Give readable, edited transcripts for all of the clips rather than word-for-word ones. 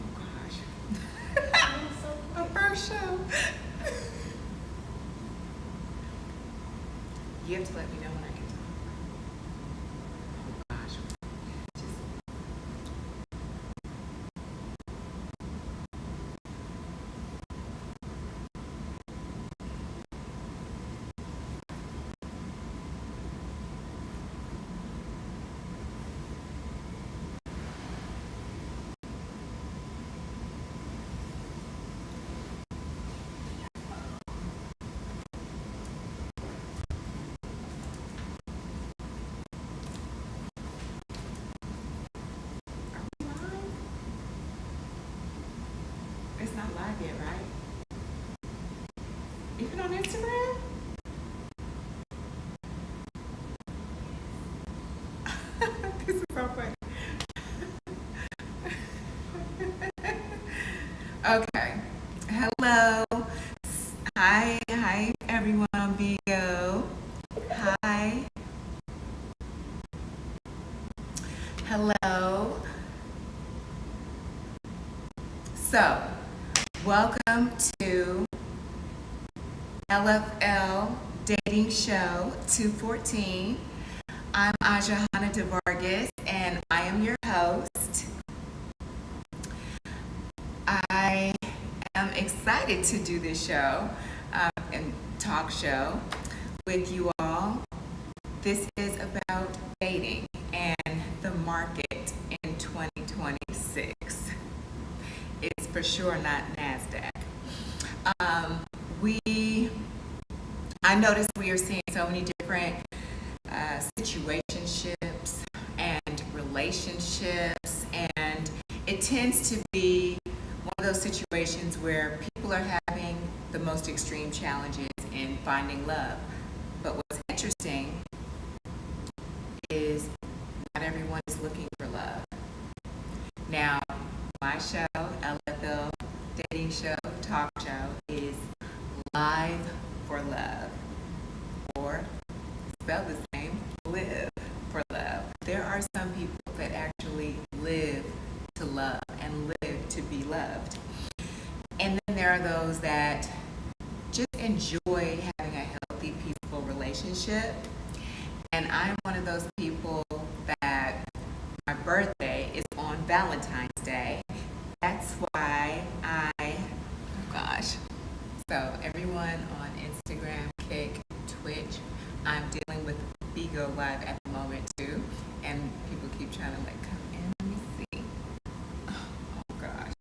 Oh gosh. A first show. You have to let me know when I can talk. Oh gosh. Are we live? It's not live yet, right? Even on Instagram? This is so funny. Okay. Hello. Hi everyone on Vigo. Hi. Hello. So, welcome to LFL Dating Show 214. I'm Aja Hanna DeVargas, and I am your host. I am excited to do this show and talk show with you all. This is about dating and the market in 2026. It's for sure not NASDAQ. I noticed we are seeing so many different situationships and relationships, and it tends to be one of those situations where people are having the most extreme challenges in finding love. But what's interesting is not everyone is looking for love. Now, my show, LFL Dating Show, Talk Show, is Live for Love, or spelled the same, Live for Love. There are some people that actually live to love and live to be loved. And then there are those that just enjoy having a healthy, peaceful relationship. And I'm one of those people that my birthday is on Valentine's Day. That's why oh gosh. So everyone on Instagram, Kick, Twitch, I'm dealing with Bigo Live at the moment too. And people keep trying to come in. Let me see. Oh gosh.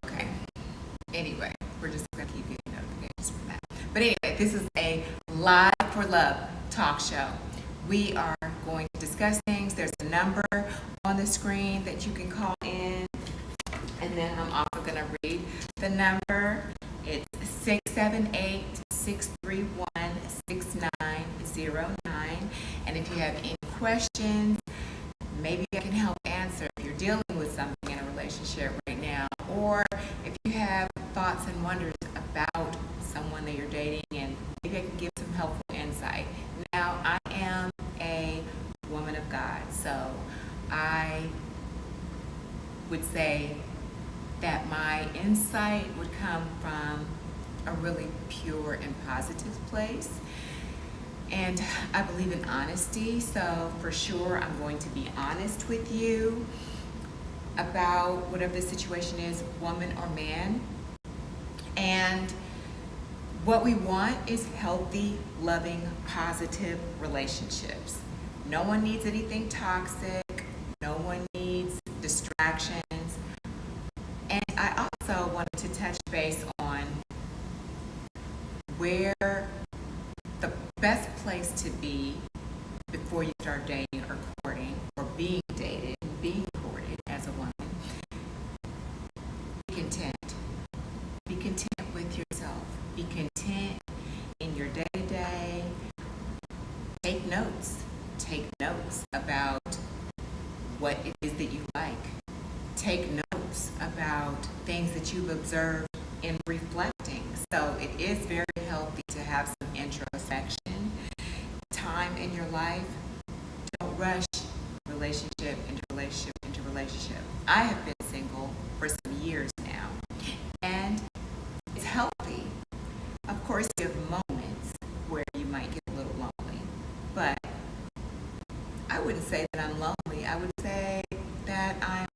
Okay. Anyway, we're just gonna keep getting notifications for that. But anyway, this is a Live for Love talk show. We are going to discuss things. There's a number on the screen that you can call in. And then I'm also going to read the number. It's 678-631-6909. And if you have any questions, maybe I can help answer if you're dealing with something in a relationship right now, or if you have thoughts and wonders about someone that you're dating, and maybe I can give some helpful insight. Now, I am a woman of God, so I would say that my insight would come from a really pure and positive place. And I believe in honesty, so for sure I'm going to be honest with you about whatever the situation is, woman or man. And what we want is healthy, loving, positive relationships. No one needs anything toxic. No one needs distractions. And I also wanted to touch base on where the best place to be before you start dating or courting, or being dated, being courted as a woman. Be content. Be content with yourself. Be content in your day-to-day. Take notes. Take notes about what it is that you like. Take notes about things that you've observed in reflecting. So it is very healthy to have some introspection perfection time in your life. Don't rush relationship into relationship into relationship. I have been single for some years now, and it's healthy. Of course, you have moments where you might get a little lonely, but I wouldn't say that I'm lonely. I would say that I'm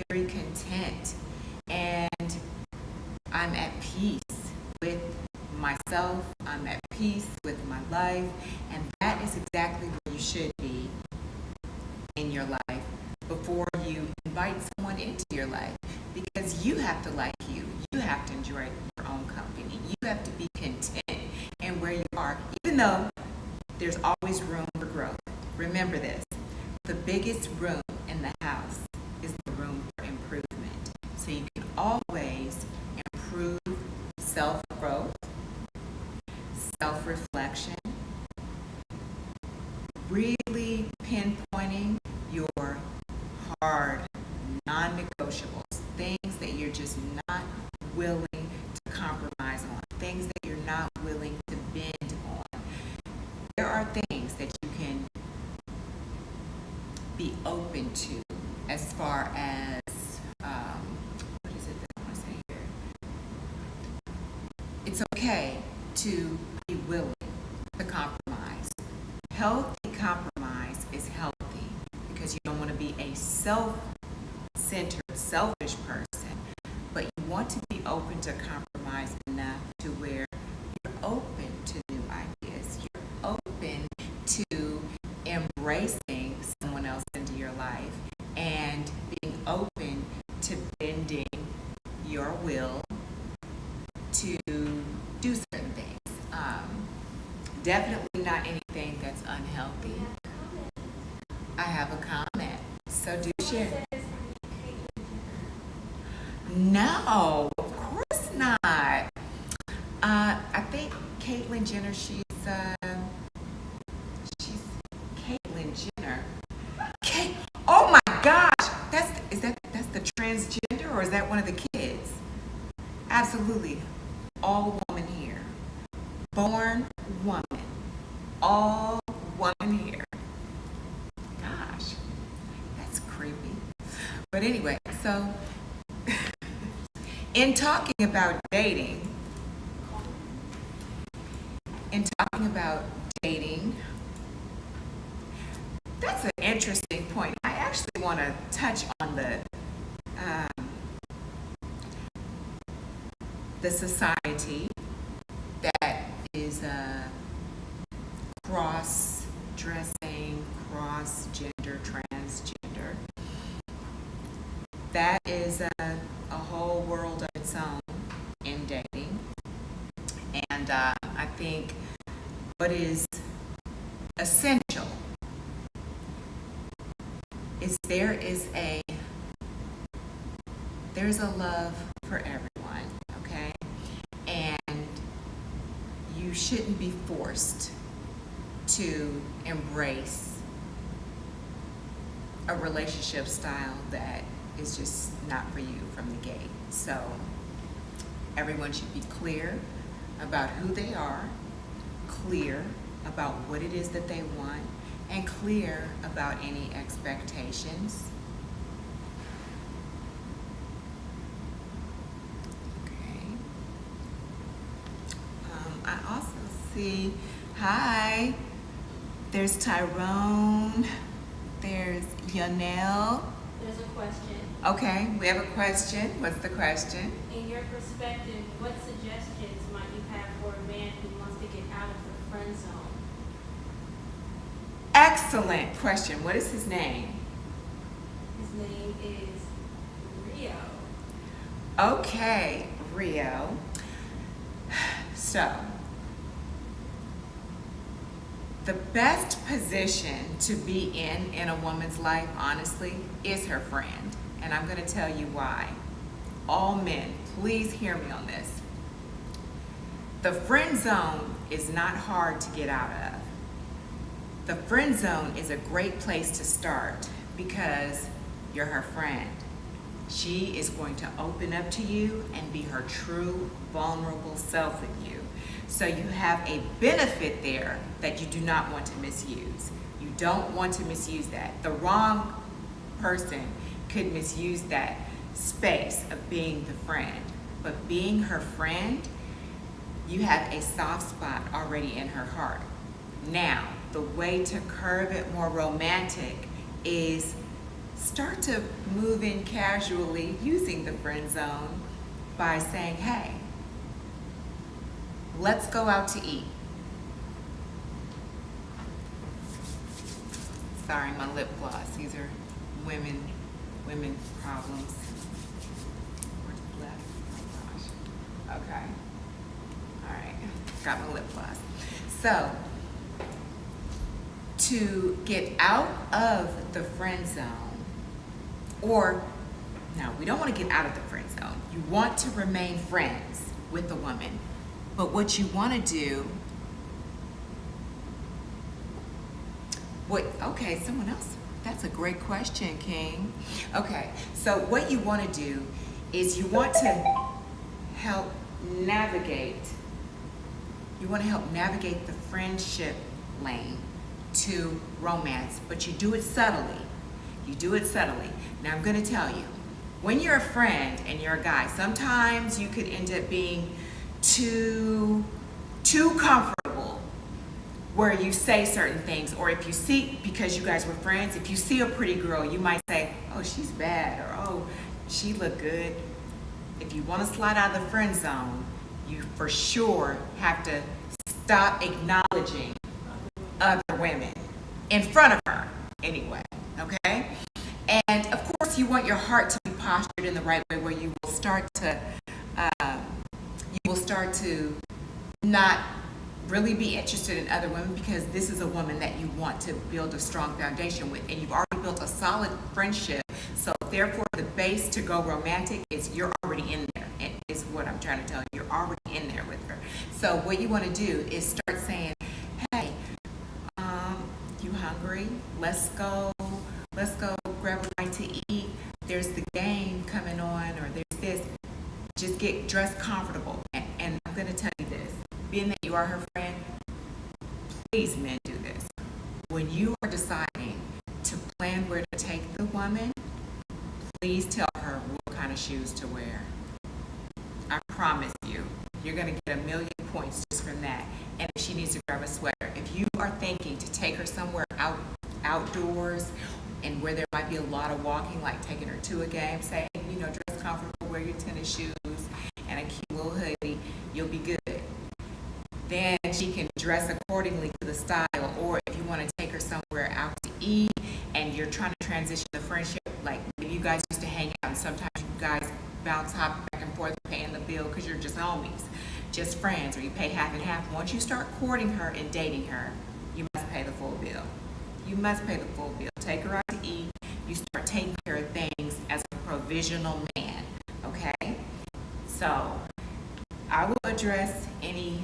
very content and I'm at peace with myself. I'm at peace with my life, and that is exactly where you should be in your life before you invite someone into your life, because you have to like you. You have to enjoy your own company. You have to be content in where you are, even though there's always room for growth. Remember this, the biggest room in the house is the room for improvement. So you can always improve self-growth, self-reflection, really pinpointing your hard non-negotiables, things that you're just not willing to compromise on, things that you're not willing to bend on. There are things that you can be open to as far as, what is it that I want to say here? It's okay to be willing to compromise. Healthy compromise is healthy because you don't want to be a self-centered, selfish person, but you want to be open to compromise enough to where you're open to new ideas. You're open to embracing someone else into your life and being open to bending your will to do certain things. Definitely not anything that's unhealthy. I have a comment, so do share. No, of course not. I think Caitlyn Jenner. She's Caitlyn Jenner. Oh my gosh, that's the transgender, or is that one of the kids? Absolutely, all woman here, born woman, all woman here. Gosh, that's creepy. But anyway, so in talking about dating, that's an interesting point. I actually want to touch on the society that is cross-dressing, cross-gender, transgender. That is a whole world of its own in dating. And I think what is essential is there's a love for everyone, okay? And you shouldn't be forced to embrace a relationship style that is just not for you from the gate. So everyone should be clear about who they are, clear about what it is that they want, and clear about any expectations. Okay. I also see, hi, there's Tyrone, there's Yanel. There's a question. Okay, we have a question. What's the question? In your perspective, what suggestions might you have for a man who wants to get out of the friend zone? Excellent question. What is his name? His name is Rio. Okay, Rio. So, the best position to be in a woman's life, honestly, is her friend. And I'm going to tell you why. All men, please hear me on this. The friend zone is not hard to get out of. The friend zone is a great place to start because you're her friend. She is going to open up to you and be her true, vulnerable self with you. So you have a benefit there that you do not want to misuse. You don't want to misuse that. The wrong person could misuse that space of being the friend. But being her friend, you have a soft spot already in her heart. Now, the way to curve it more romantic is start to move in casually using the friend zone by saying, hey, let's go out to eat. Sorry, my lip gloss. These are women problems. Where's the left? Oh gosh. Okay. All right. Got my lip gloss. So, to get out of the friend zone, or no, we don't want to get out of the friend zone. You want to remain friends with the woman. But what you want to do, okay, someone else. That's a great question, King. Okay, so what you want to do is you want to help navigate the friendship lane to romance, but you do it subtly. Now I'm going to tell you, when you're a friend and you're a guy, sometimes you could end up being too comfortable where you say certain things, or if you see, because you guys were friends, if you see a pretty girl, you might say, oh, she's bad, or oh, she look good. If you want to slide out of the friend zone, you for sure have to stop acknowledging other women in front of her anyway, okay? And of course you want your heart to be postured in the right way, where you will start to not really be interested in other women, because this is a woman that you want to build a strong foundation with, and you've already built a solid friendship. So therefore the base to go romantic is you're already in there, and is what I'm trying to tell you. You're already in there with her. So what you want to do is start saying, hey, you hungry? Let's go grab a bite to eat. There's the game coming on, or there's this. Just get dressed comfortable. And I'm going to tell you this, being that you are her friend, please men do this. When you are deciding to plan where to take the woman, please tell her what kind of shoes to wear. I promise you, you're going to get 1,000,000 points just from that. And if she needs to grab a sweater, if you are thinking to take her somewhere outdoors and where there might be a lot of walking, like taking her to a game, say, dress comfortable, wear your tennis shoes and a cute little hoodie, you'll be good. Then she can dress accordingly to the style. Or if you want to take her somewhere out to eat and you're trying to transition the friendship, like maybe you guys used to hang out and sometimes you guys hop back and forth paying the bill because you're just homies, just friends, or you pay half and half. Once you start courting her and dating her, you must pay the full bill. You must pay the full bill. Take her out to eat. You start taking care of things as a provisional man, okay? So I will address any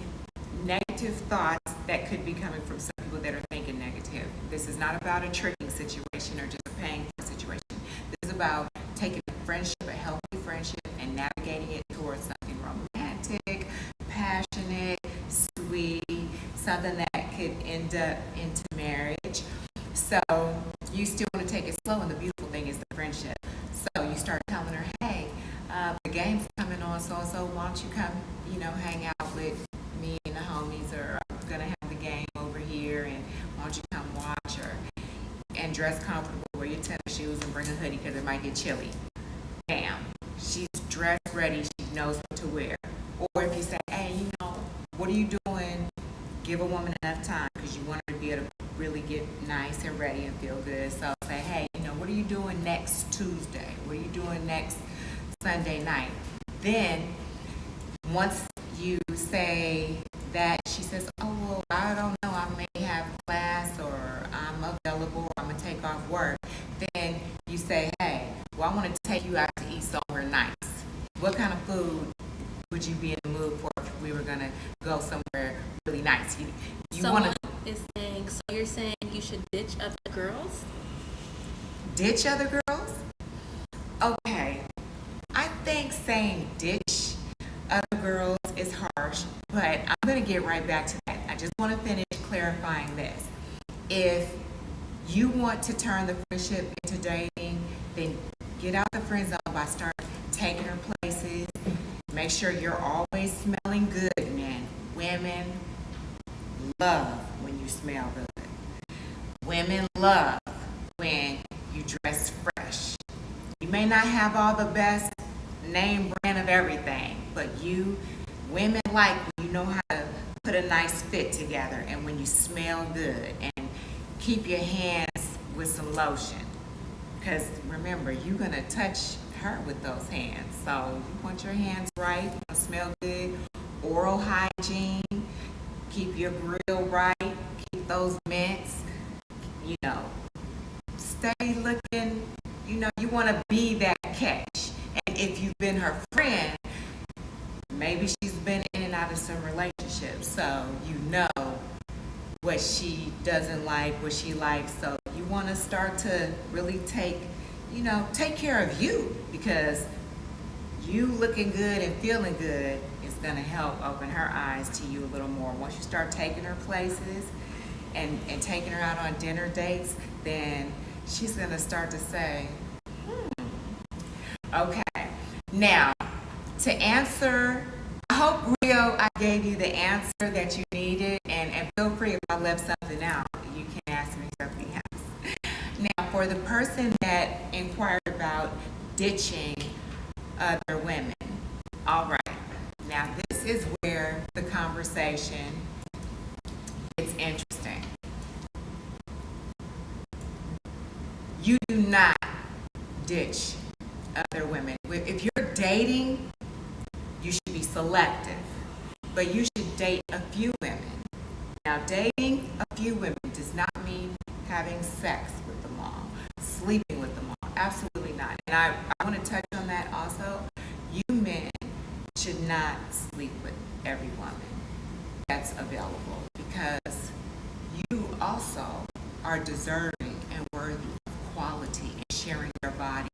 negative thoughts that could be coming from some people that are thinking negative. This is not about a tricking situation or just a paying for situation. This is about taking a friendship, a healthy friendship, and navigating it towards something romantic, passionate, sweet, something that could end up into marriage. So you still want to take it slow, and the beautiful thing is the friendship. So you start telling her, hey, the game's coming on, so why don't you come, hang out with me and the homies, or I'm gonna have the game over here, and why don't you come watch her? And dress comfortable, wear your tennis shoes, and bring a hoodie because it might get chilly. Bam, she's dressed ready, she knows what to wear. Or if you say, hey, what are you doing? Give a woman enough time, because you want her to be able to really get nice and ready and feel good. So say, hey, what are you doing next Tuesday? What are you doing next Sunday night? Then once you say that, she says, oh, well, I don't know, I may have class, or I'm available, or I'm going to take off work. Then you say, hey, well, I want to take you out to eat somewhere nice. What kind of food would you be in the mood for if we were going to go somewhere really nice? Someone is saying, so you're saying you should ditch other girls? Ditch other girls? Okay. I think saying ditch other girls is harsh, but I'm going to get right back to that. I just want to finish clarifying this. If you want to turn the friendship into dating, then get out the friend zone by starting taking her places. Make sure you're always smelling good, men. Women love when you smell good. Women love when you dress fresh. You may not have all the best name brand of everything, but women like when you know how to put a nice fit together and when you smell good, and keep your hands with some lotion. Because remember, you're going to touch her with those hands. So you want your hands right, you want to smell good, oral hygiene, keep your grill right, keep those mints, stay looking, you want to be that catch. And if you've been her friend, maybe she's been in and out of some relationships, so you know what she doesn't like, what she likes. So you want to start to really take care of you, because you looking good and feeling good is going to help open her eyes to you a little more. Once you start taking her places and taking her out on dinner dates, then she's going to start to say, okay. Now, to answer, I hope, Rio, I gave you the answer that you needed, and feel free if I left something out, you can ask me something else. Now, for the person that inquired about ditching other women, all right. Now, this is where the conversation gets interesting. You do not ditch other women. If you're dating, you should be selective, but you should date a few women. Now, dating a few women does not mean having sex with them all, sleeping with them all. Absolutely not. And I want to touch on that also. You men should not sleep with every woman that's available, because you also are deserving and worthy of quality and sharing your body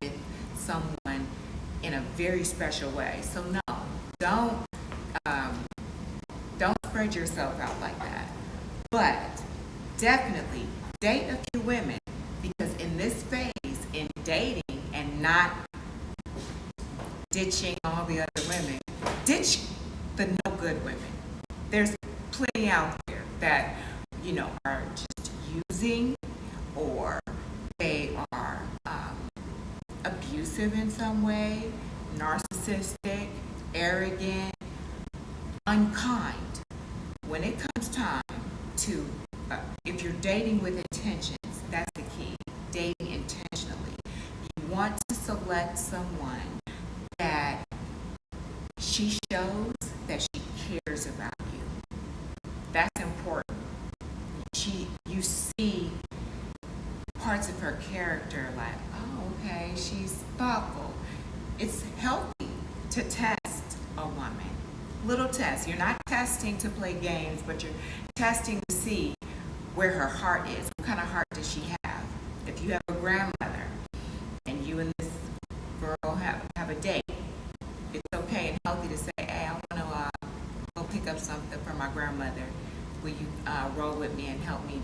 with someone in a very special way. So no, don't spread yourself out like that. But definitely date a few women, because in this phase, in dating and not ditching all the other women, ditch the no good women. There's plenty out there that are just using, or they are abusive in some way, narcissistic, arrogant, unkind. When it comes time to, if you're dating with intentions, that's the key. Dating intentionally. You want to select someone that she shows that she cares about you. That's important. You see parts of her character like, oh, okay, she's thoughtful. It's healthy to test a woman. Little test. You're not testing to play games, but you're testing to see where her heart is. What kind of heart does she have? If you have a grandmother and you and this girl have a date, it's okay and healthy to say, hey, I want to go pick up something from my grandmother. Will you roll with me and help me,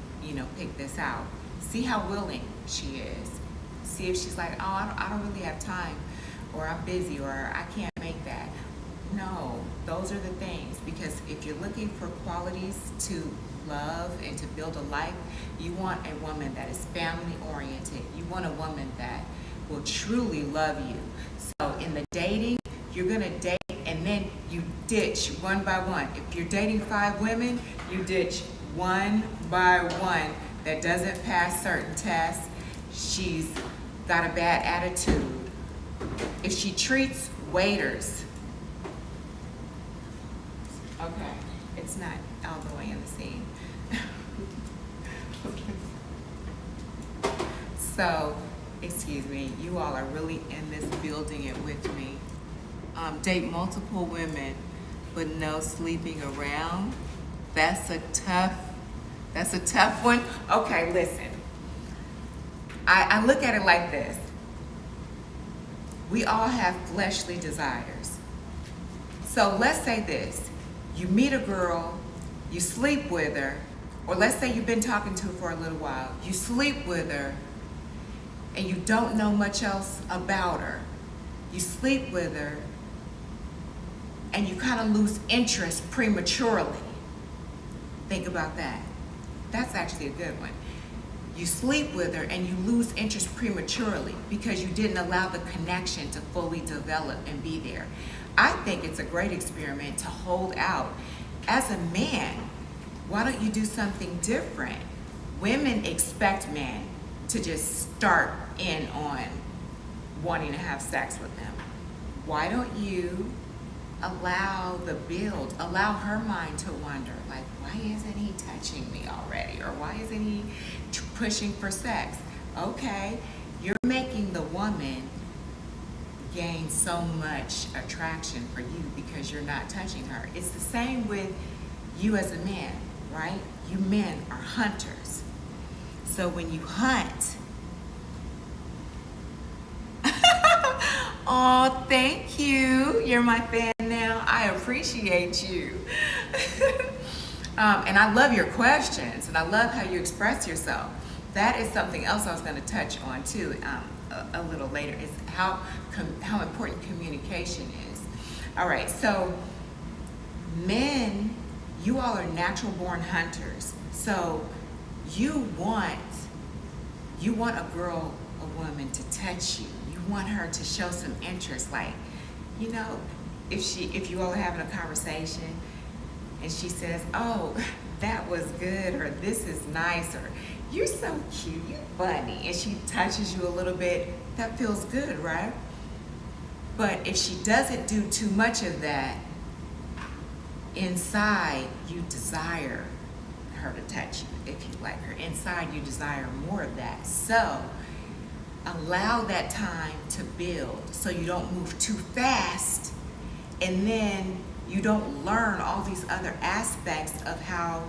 pick this out? See how willing she is. See if she's like, oh, I don't really have time, or I'm busy, or I can't make that. No, those are the things, because if you're looking for qualities to love and to build a life, you want a woman that is family oriented. You want a woman that will truly love you. So in the dating, you're going to date and then you ditch one by one. If you're dating 5 women, you ditch one by one that doesn't pass certain tests. She's got a bad attitude. If she treats waiters, okay, it's not all the way in the scene. So, excuse me, you all are really in this building it with me. Date multiple women, but no sleeping around. That's a tough one. Okay, listen. I look at it like this. We all have fleshly desires. So let's say this. You meet a girl, you sleep with her, or let's say you've been talking to her for a little while. You sleep with her, and you don't know much else about her. You sleep with her, and you kind of lose interest prematurely. Think about that. That's actually a good one. You sleep with her and you lose interest prematurely because you didn't allow the connection to fully develop and be there. I think it's a great experiment to hold out. As a man, why don't you do something different? Women expect men to just start in on wanting to have sex with them. Why don't you allow the build, allow her mind to wonder, like, why isn't he touching me already? Or why isn't he pushing for sex? Okay, you're making the woman gain so much attraction for you because you're not touching her. It's the same with you as a man, right? You men are hunters. So when you hunt, oh, thank you. You're my fan now. I appreciate you. And I love your questions, and I love how you express yourself. That is something else I was going to touch on too a little later, is how important communication is. All right, so men, you all are natural born hunters. So you want a girl, a woman to touch you. You want her to show some interest, like, you know, if you all are having a conversation and she says, oh, that was good, or this is nice, or you're so cute, you're funny, and she touches you a little bit, that feels good, right? But if she doesn't do too much of that, inside you desire her to touch you if you like her. Inside you desire more of that. So allow that time to build so you don't move too fast, and then you don't learn all these other aspects of how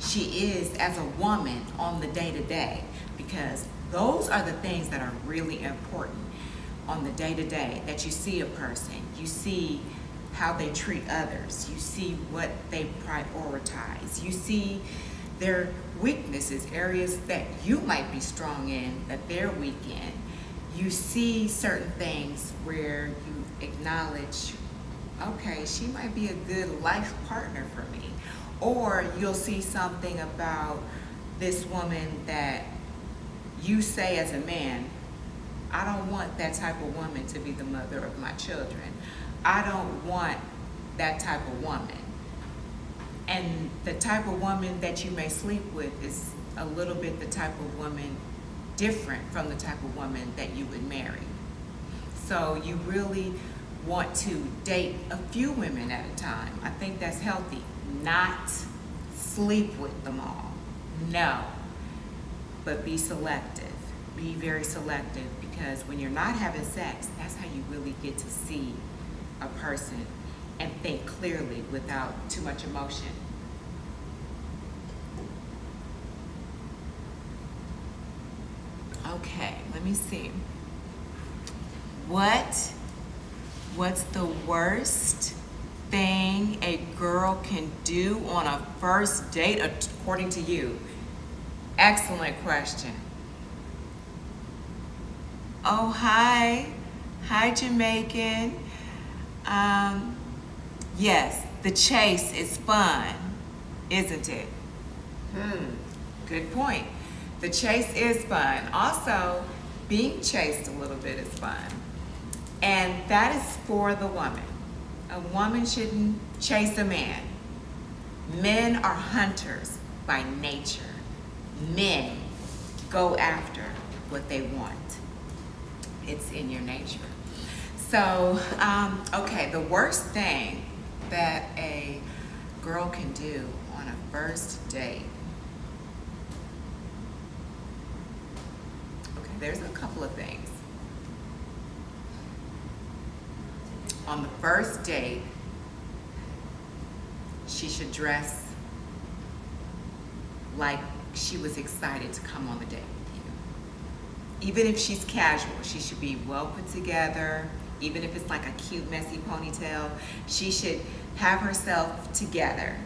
she is as a woman on the day-to-day, because those are the things that are really important on the day-to-day, that you see a person, you see how they treat others, you see what they prioritize, you see their weaknesses, areas that you might be strong in that they're weak in. You see certain things where you acknowledge, okay, she might be a good life partner for me. Or you'll see something about this woman that you say as a man, I don't want that type of woman to be the mother of my children. I don't want that type of woman. And the type of woman that you may sleep with is a little bit the type of woman different from the type of woman that you would marry. So you really want to date a few women at a time. I think that's healthy. Not sleep with them all. No. But be selective. Be very selective, because when you're not having sex, that's how you really get to see a person and think clearly without too much emotion. Okay, let me see. What's the worst thing a girl can do on a first date according to you? Excellent question. Oh, hi. Hi, Jamaican. Yes, the chase is fun, isn't it? Good point. The chase is fun. Also, being chased a little bit is fun. And that is for the woman. A woman shouldn't chase a man. Men are hunters by nature. Men go after what they want. It's in your nature. So, okay, the worst thing that a girl can do on a first date. Okay, there's a couple of things. On the first date, she should dress like she was excited to come on the date with you. Even if she's casual, she should be well put together. even if it's like a cute, messy ponytail. She should have herself together,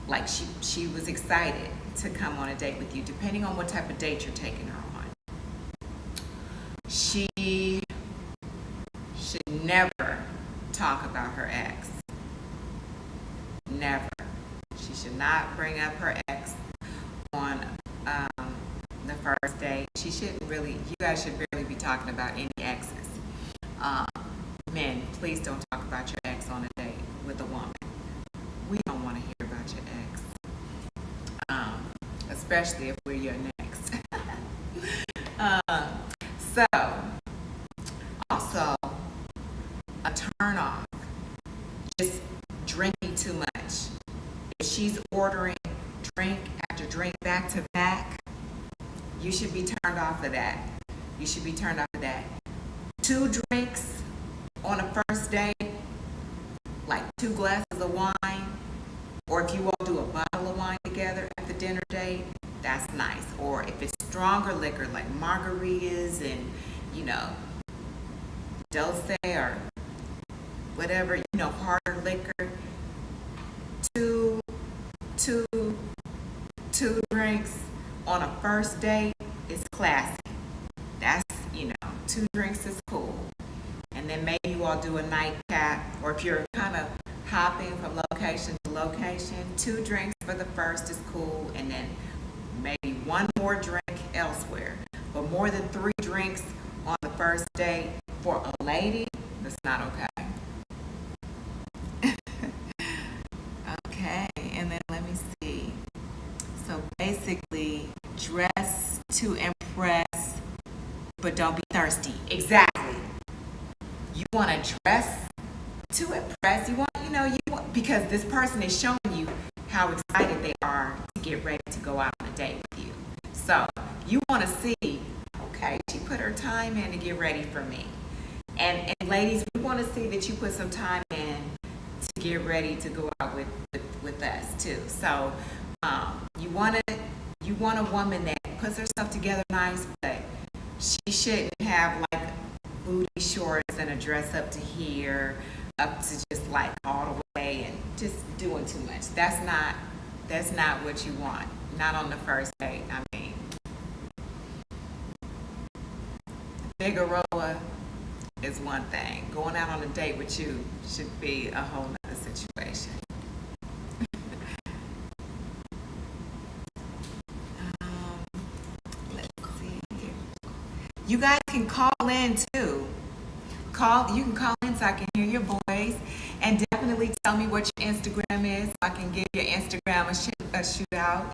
like she was excited to come on a date with you, depending on what type of date you're taking her on. She should never talk about her ex. Never. She should not bring up her ex on the first date. She shouldn't really, you guys should barely be talking about any exes. Men, please don't talk about your ex on a date with a woman. We don't want to hear about your ex, especially if we're your next. So, also, a turn off, just drinking too much. If she's ordering drink after drink back to back, you should be turned off of that. You should be turned off of that. 2 drinks on a first date, like 2 glasses of wine, or if you all do a bottle of wine together at the dinner date, that's nice. Or if it's stronger liquor like margaritas and, dulce or whatever, harder liquor, two drinks on a first date is classic. That's, 2 drinks is cool. And then maybe you all do a nightcap, or if you're kind of hopping from location to location, 2 drinks for the first is cool, and then maybe 1 more drink elsewhere. But more than 3 drinks on the first date for a lady, that's not okay. Okay, and then let me see. So basically, dress to impress, but don't be thirsty. Exactly. You want to dress to impress. You want, because this person is showing you how excited they are to get ready to go out on a date with you. So you want to see, okay, she put her time in to get ready for me. And ladies, we want to see that you put some time in to get ready to go out with us too. So you want a woman that puts herself together nice, but she shouldn't have like booty shorts and a dress up to here, up to just like all the way, and just doing too much. That's not what you want. Not on the first date. I mean, Figueroa is one thing. Going out on a date with you should be a whole nother situation. Let's see here. You guys can call in too. You can call in so I can hear your voice, and definitely tell me what your Instagram is so I can give your Instagram a shootout,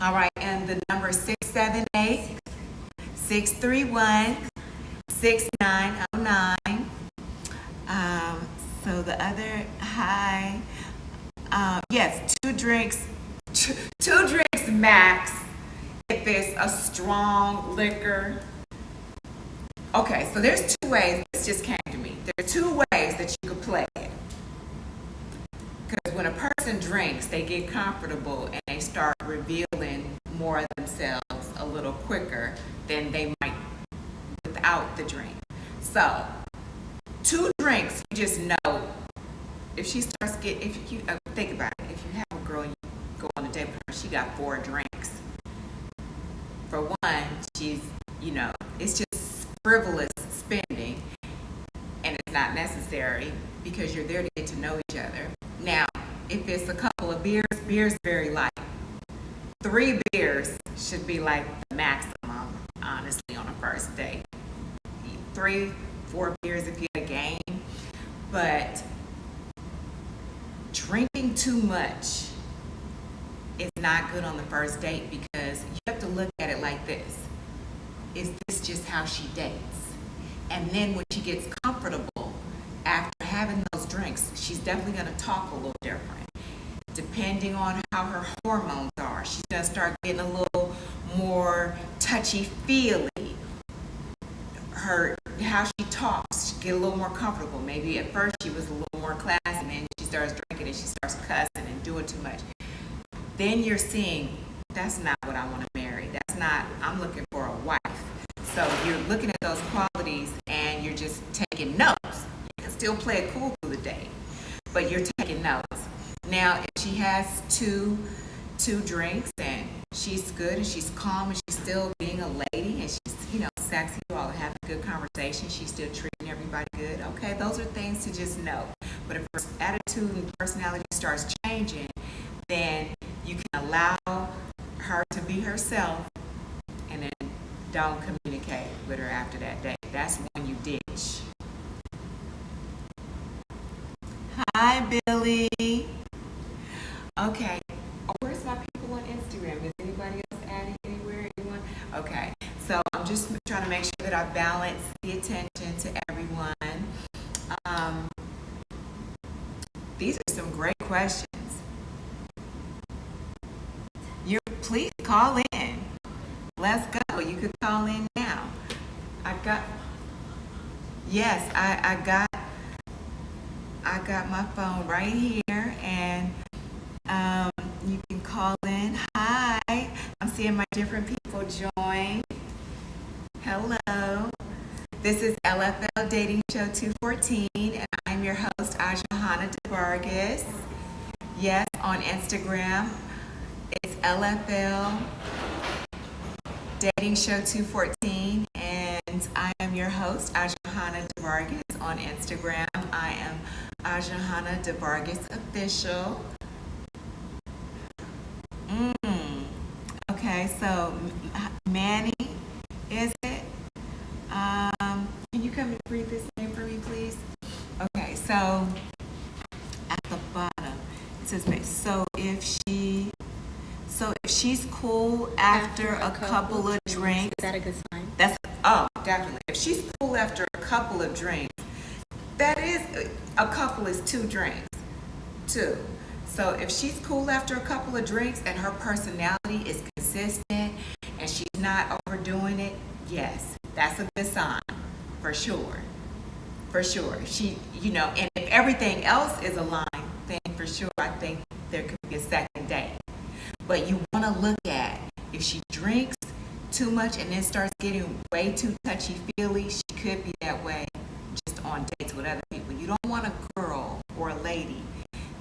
All right, and the number is 678-631-6909. So the other, hi. Yes, 2 drinks max if it's a strong liquor. Okay, so there's 2 ways. This just came to me. There are 2 ways that you could play it. Because when a person drinks, they get comfortable and they start revealing more of themselves a little quicker than they might without the drink. So 2 drinks, you just know. If she starts if you think about it, if you have a girl and you go on a date with her, she got 4 drinks. For one, she's, it's just frivolous spending, and it's not necessary because you're there to get to know each other. Now, if it's a couple of beer's very light. 3 beers should be like the maximum, honestly, on a first date. 3, 4 beers if you're a game, but drinking too much is not good on the first date, because you have to look at it like this. Is this just how she dates? And then when she gets comfortable after having those drinks, she's definitely going to talk a little different. Depending on how her hormones are, she's going to start getting a little more touchy-feely. How she talks, she get a little more comfortable. Maybe at first she was a little more classy, and then she starts drinking and she starts cussing and doing too much. Then you're seeing, that's not what I want to marry. I'm looking for a wife. So you're looking at those qualities still play it cool through the day, but you're taking notes. Now, if she has two drinks and she's good and she's calm and she's still being a lady and she's, sexy, you all are having a good conversation, she's still treating everybody good, okay, those are things to just know. But if her attitude and personality starts changing, then you can allow her to be herself and then don't communicate with her after that day. That's when you ditch. Hi, Billy. Okay. Oh, where's my people on Instagram? Is anybody else adding anywhere? Anyone? Okay. So I'm just trying to make sure that I balance the attention to everyone. These are some great questions. Please call in. Let's go. You could call in now. I got my phone right here, and you can call in. Hi, I'm seeing my different people join. Hello. This is LFL Dating Show 214, and I'm your host, Ajahana DeVargas. Yes, on Instagram, it's LFL Dating Show 214, and I am your host, Ajahana DeVargas. On Instagram, I am Ajahana DeVargas Official. Okay, so Manny, is it? Can you come and read this name for me, please? Okay, so at the bottom, it says, so if she's cool after a couple of drinks. Is that a good sign? Definitely. If she's cool after a couple of drinks, that is, a couple is 2 drinks. 2. So if she's cool after a couple of drinks and her personality is consistent and she's not overdoing it, yes, that's a good sign, for sure. For sure. She, and if everything else is aligned, then for sure I think there could be a second date. But you want to look at if she drinks too much and then starts getting way too touchy-feely, she could be that way just on dates with other people. You don't want a girl or a lady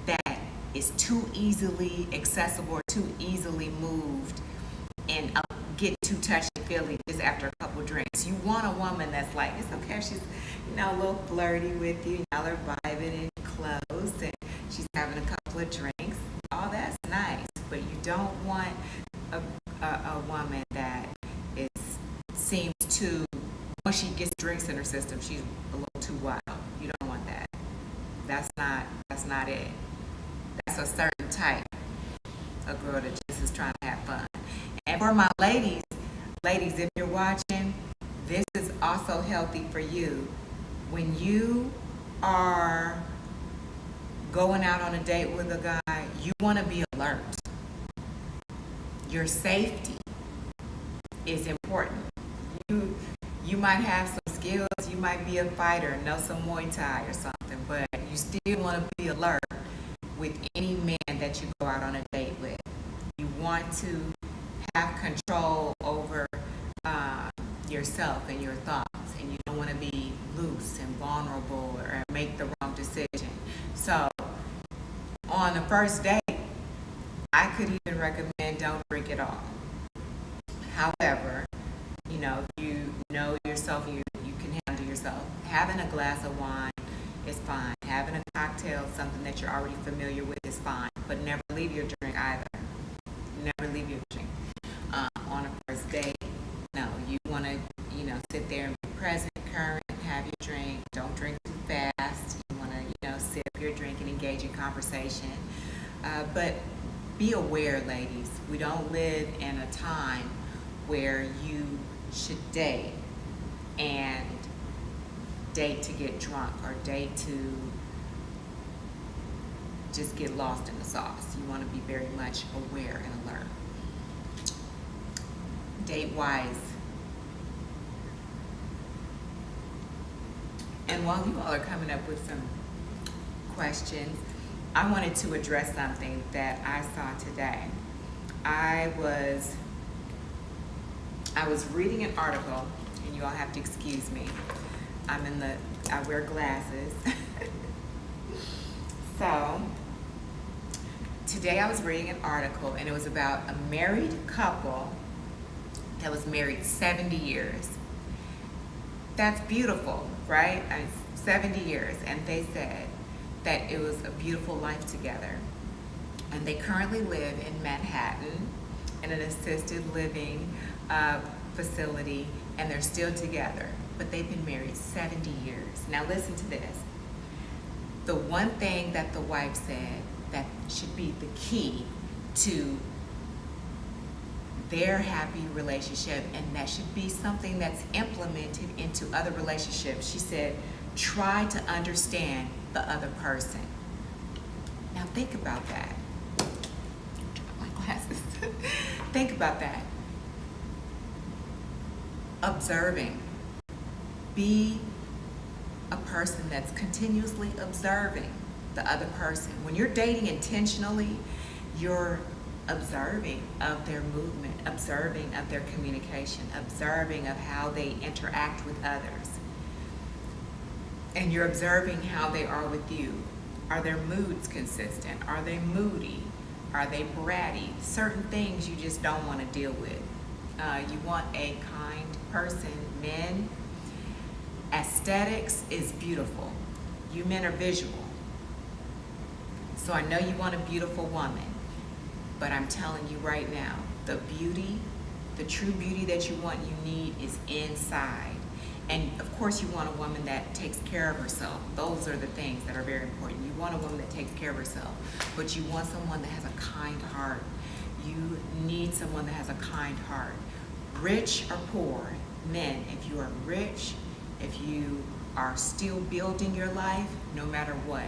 that is too easily accessible or too easily moved and get too touchy-feely just after a couple drinks. You want a woman that's like, it's okay if she's, a little flirty with you, y'all are vibing in close and she's having a couple of drinks. All that's nice, but you don't want a woman that seems to, once she gets drinks in her system, she's a little too wild. You don't want that. That's not it. That's a certain type of girl that just is trying to have fun. And for my ladies, if you're watching, this is also healthy for you. When you are going out on a date with a guy, you want to be alert. Your safety is important. You might have some skills, you might be a fighter, know some Muay Thai or something, but you still want to be alert with any man that you go out on a date with. You want to have control over yourself and your thoughts, and you don't want to be loose and vulnerable or make the wrong decision. So on the first date, I could even recommend don't drink at all. However, you know yourself, you can handle yourself. Having a glass of wine is fine. Having a cocktail, something that you're already familiar with, is fine. But never leave your drink either. Never leave your drink. On a first date, no, you want to, sit there and be present, current, have your drink. Don't drink too fast. You want to, sip your drink and engage in conversation. But be aware, ladies. We don't live in a time where you should date and date to get drunk or date to just get lost in the sauce. You want to be very much aware and alert. Date wise. And while you all are coming up with some questions, I wanted to address something that I saw today. I was reading an article, and you all have to excuse me. I wear glasses. So, today I was reading an article and it was about a married couple that was married 70 years. That's beautiful, right? 70 years. And they said that it was a beautiful life together. And they currently live in Manhattan in an assisted living facility, and they're still together. But they've been married 70 years. Now listen to this. The one thing that the wife said that should be the key to their happy relationship, and that should be something that's implemented into other relationships. She said, try to understand the other person. Now think about that. My glasses. Think about that. Observing. Be a person that's continuously observing the other person. When you're dating intentionally, you're observing of their movement, observing of their communication, observing of how they interact with others. And you're observing how they are with you. Are their moods consistent? Are they moody? Are they bratty? Certain things you just don't want to deal with. You want a kind person. Men, aesthetics is beautiful. You men are visual. So I know you want a beautiful woman. But I'm telling you right now, the beauty, the true beauty that you want, you need is inside. And of course you want a woman that takes care of herself. Those are the things that are very important. You want a woman that takes care of herself, but you want someone that has a kind heart. You need someone that has a kind heart. Rich or poor, men, if you are rich, if you are still building your life, no matter what,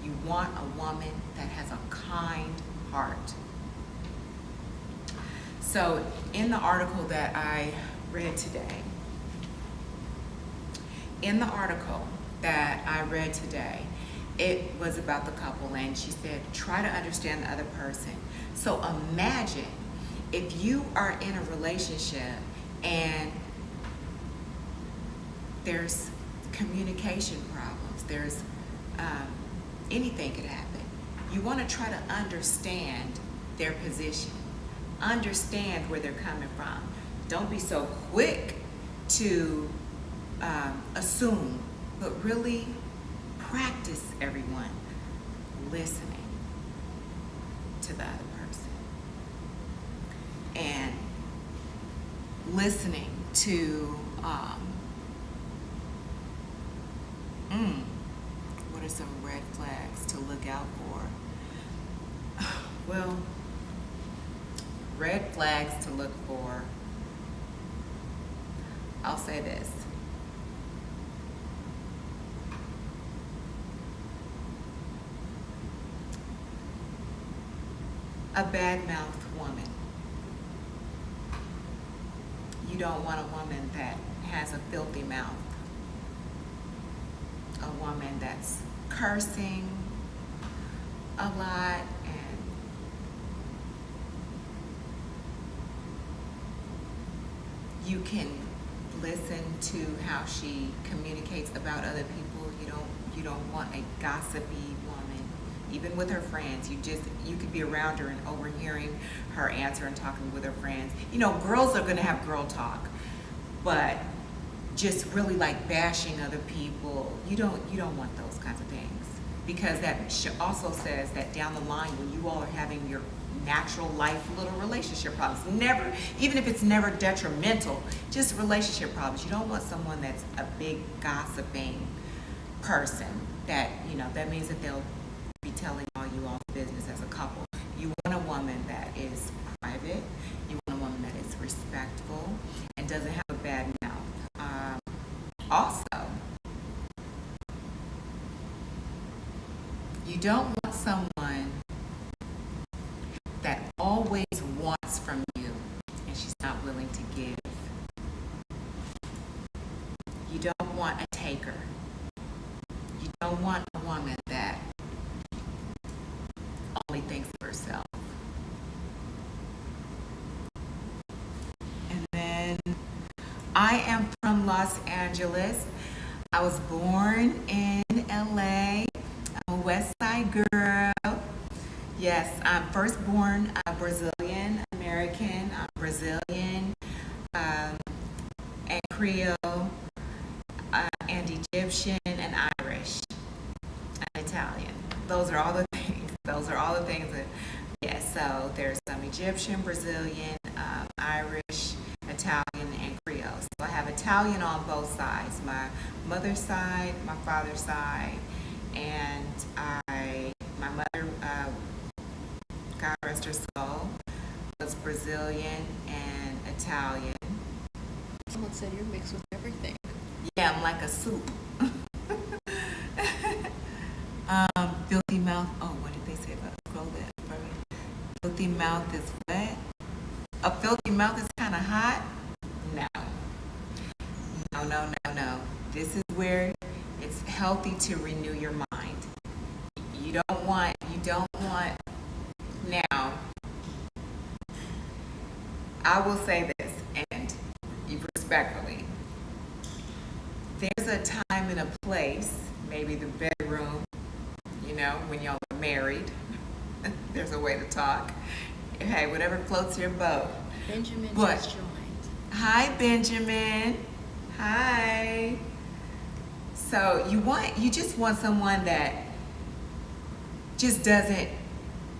you want a woman that has a kind heart. So in the article that I read today, it was about the couple, and she said, try to understand the other person. So imagine if you are in a relationship and there's communication problems, there's anything could happen. You want to try to understand their position. Understand where they're coming from. Don't be so quick to assume, but really practice, everyone, listening to the other person and listening to what are some red flags to look out for? Well, red flags to look for, I'll say this. A bad-mouthed woman. You don't want a woman that has a filthy mouth. A woman that's cursing a lot and you can listen to how she communicates about other people. You don't want a gossipy woman, even with her friends. You could be around her and overhearing her answer and talking with her friends. Girls are going to have girl talk, but just really like bashing other people. You don't want those kinds of things, because that also says that down the line, when you all are having your natural life little relationship problems, never, even if it's never detrimental, just relationship problems. You don't want someone that's a big gossiping person that means that they'll be telling all business as a couple. You want a woman that is private. You want a woman that is respectful and doesn't have a bad mouth. Also, you don't want someone that always wants from you and she's not willing to give. You don't want a taker. You don't want a woman that only thinks of herself. And then I am from Los Angeles. I was born in LA. I'm a West Side girl. I'm firstborn Brazilian American, Brazilian, and Creole, and Egyptian and Irish and Italian. Those are all the things. Those are all the things that, yes, so there's some Egyptian, Brazilian, Irish, Italian, and Creole. So I have Italian on both sides, my mother's side, my father's side, and my mother, God rest her soul, was Brazilian and Italian. Someone said you're mixed with everything. Yeah, I'm like a soup. Filthy mouth. Oh, what did they say about scroll that for me? Filthy mouth is what? A filthy mouth is kind of hot? No. No, no, no, no. This is where it's healthy to renew your mind. You don't want, now, I will say this, and respectfully, there's a time and a place, maybe the bedroom, when y'all are married, there's a way to talk. Hey, whatever floats your boat. Benjamin But- just joined. Hi, Benjamin. Hi. So you just want someone that just doesn't,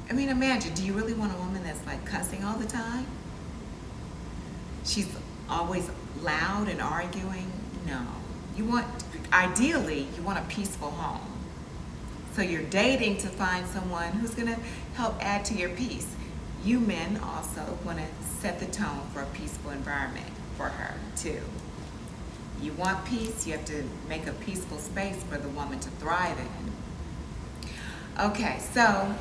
imagine, do you really want a woman that's like cussing all the time? She's always loud and arguing? No. Ideally, you want a peaceful home. So you're dating to find someone who's going to help add to your peace. You men also want to set the tone for a peaceful environment for her too. You want peace, you have to make a peaceful space for the woman to thrive in. Okay, so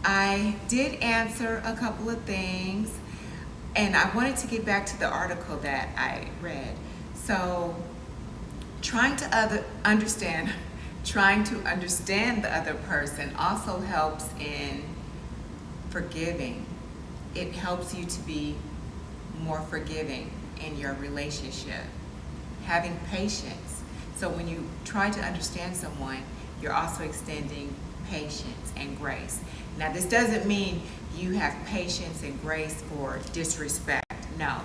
I did answer a couple of things, and I wanted to get back to the article that I read. So trying to understand the other person also helps in forgiving. It helps you to be more forgiving in your relationship. Having patience. So when you try to understand someone, you're also extending patience and grace. Now, this doesn't mean you have patience and grace for disrespect. No,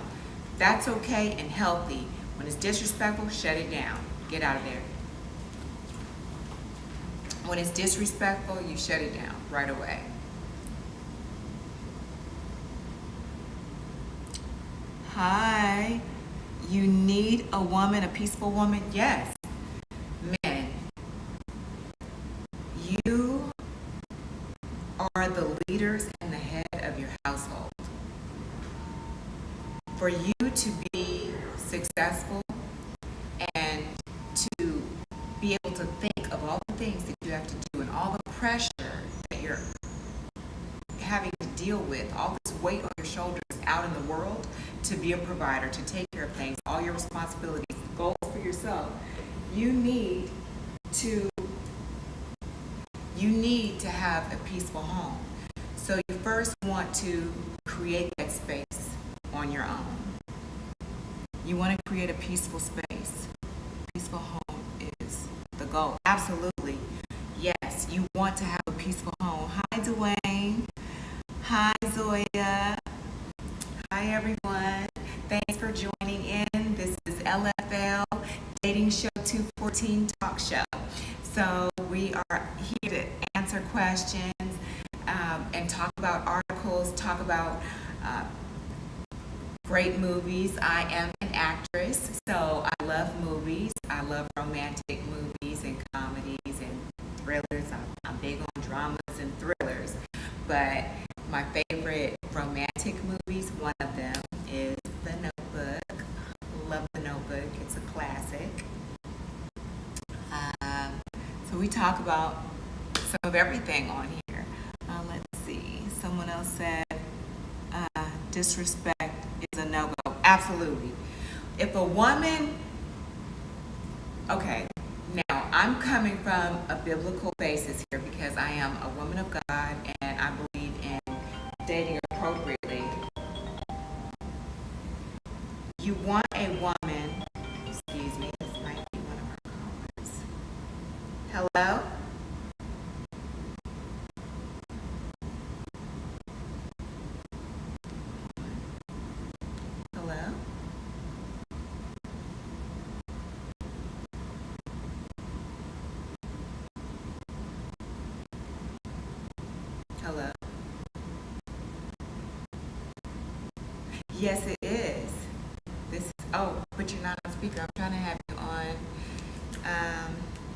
that's okay and healthy. When it's disrespectful, shut it down. Get out of there. When it's disrespectful, you shut it down right away. Hi. You need a woman, a peaceful woman? Yes. Men, you are the leaders and the head of your household. For you to be successful and to be able to think of all the things that you have to do and all the pressure that you're having to deal with, all this weight on your shoulders out in the world, to be a provider, to take care of things, all your responsibilities, goals for yourself, you need to have a peaceful home. So you first want to create that space on your own. You want to create a peaceful space. Peaceful home is the goal. Absolutely. Yes, you want to have a peaceful home. Hi, Dwayne. Hi, Zoya. Hi, everyone. Thanks for joining in. This is LFL Dating Show 214 Talk Show. So we are here to answer questions and talk about articles, talk about great movies. I am an actress, so I love movies. I love romantic movies and comedies and thrillers. I'm big on dramas and thrillers. But my favorite romantic movies, one of them is The Notebook. Love The Notebook. It's a classic. So we talk about some of everything on here. Let's see. Someone else said disrespect is a no-go. Absolutely. If a woman, okay, now I'm coming from a biblical basis here because I am a woman of God and I believe in dating appropriately. You want a woman, excuse me, this might be one of our callers. Hello? Yes, it is. This is, oh, but you're not on speaker. I'm trying to have you on.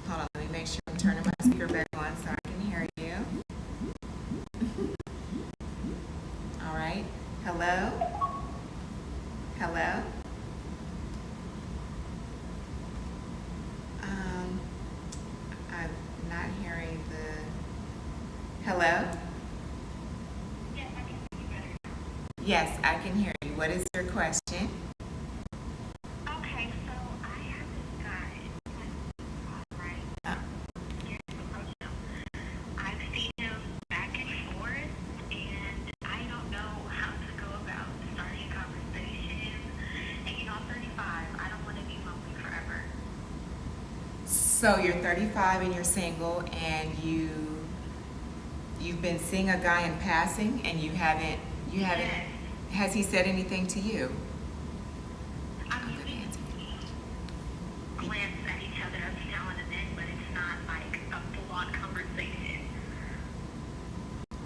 Hold on, let me make sure I'm turning my speaker back on so I can hear you. All right. Hello? Hello? I'm not hearing the, hello? Yes, I can hear you. What is your question? Okay, so I have this guy, right? Uh, Here's the approach him. I've seen him back and forth, and I don't know how to go about starting a conversation. And you know, I'm 35. I don't want to be lonely forever. So you're 35 and you're single and you've been seeing a guy in passing and you haven't, Yes. has he said anything to you? I mean, Good we answer. glance at each other every now and then, but it's not like a full-on conversation.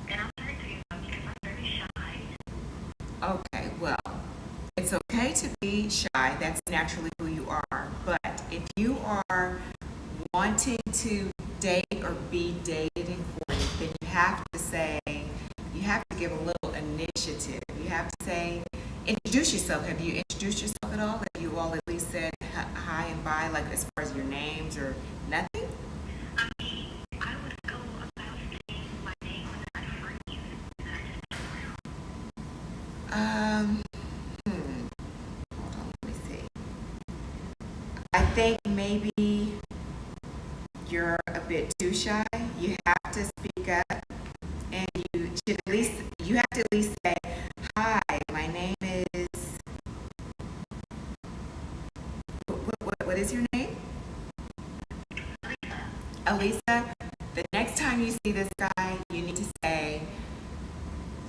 And I'm sorry to you because I'm very shy. Okay, well, it's okay to be shy. That's naturally who you are. But if you are wanting to date or be dated and courted, then you have to give a little initiative. You have to say, introduce yourself. Have you introduced yourself at all? Have you all at least said hi and bye, like as far as your names or nothing? I mean, I would go about saying my name when I freeze, and I just turn around. Um, hold on, let me see. I think maybe you're a bit too shy. You have to speak up, and you have to at least say, "Hi, my name is." What is your name? Elisa. The next time you see this guy, you need to say,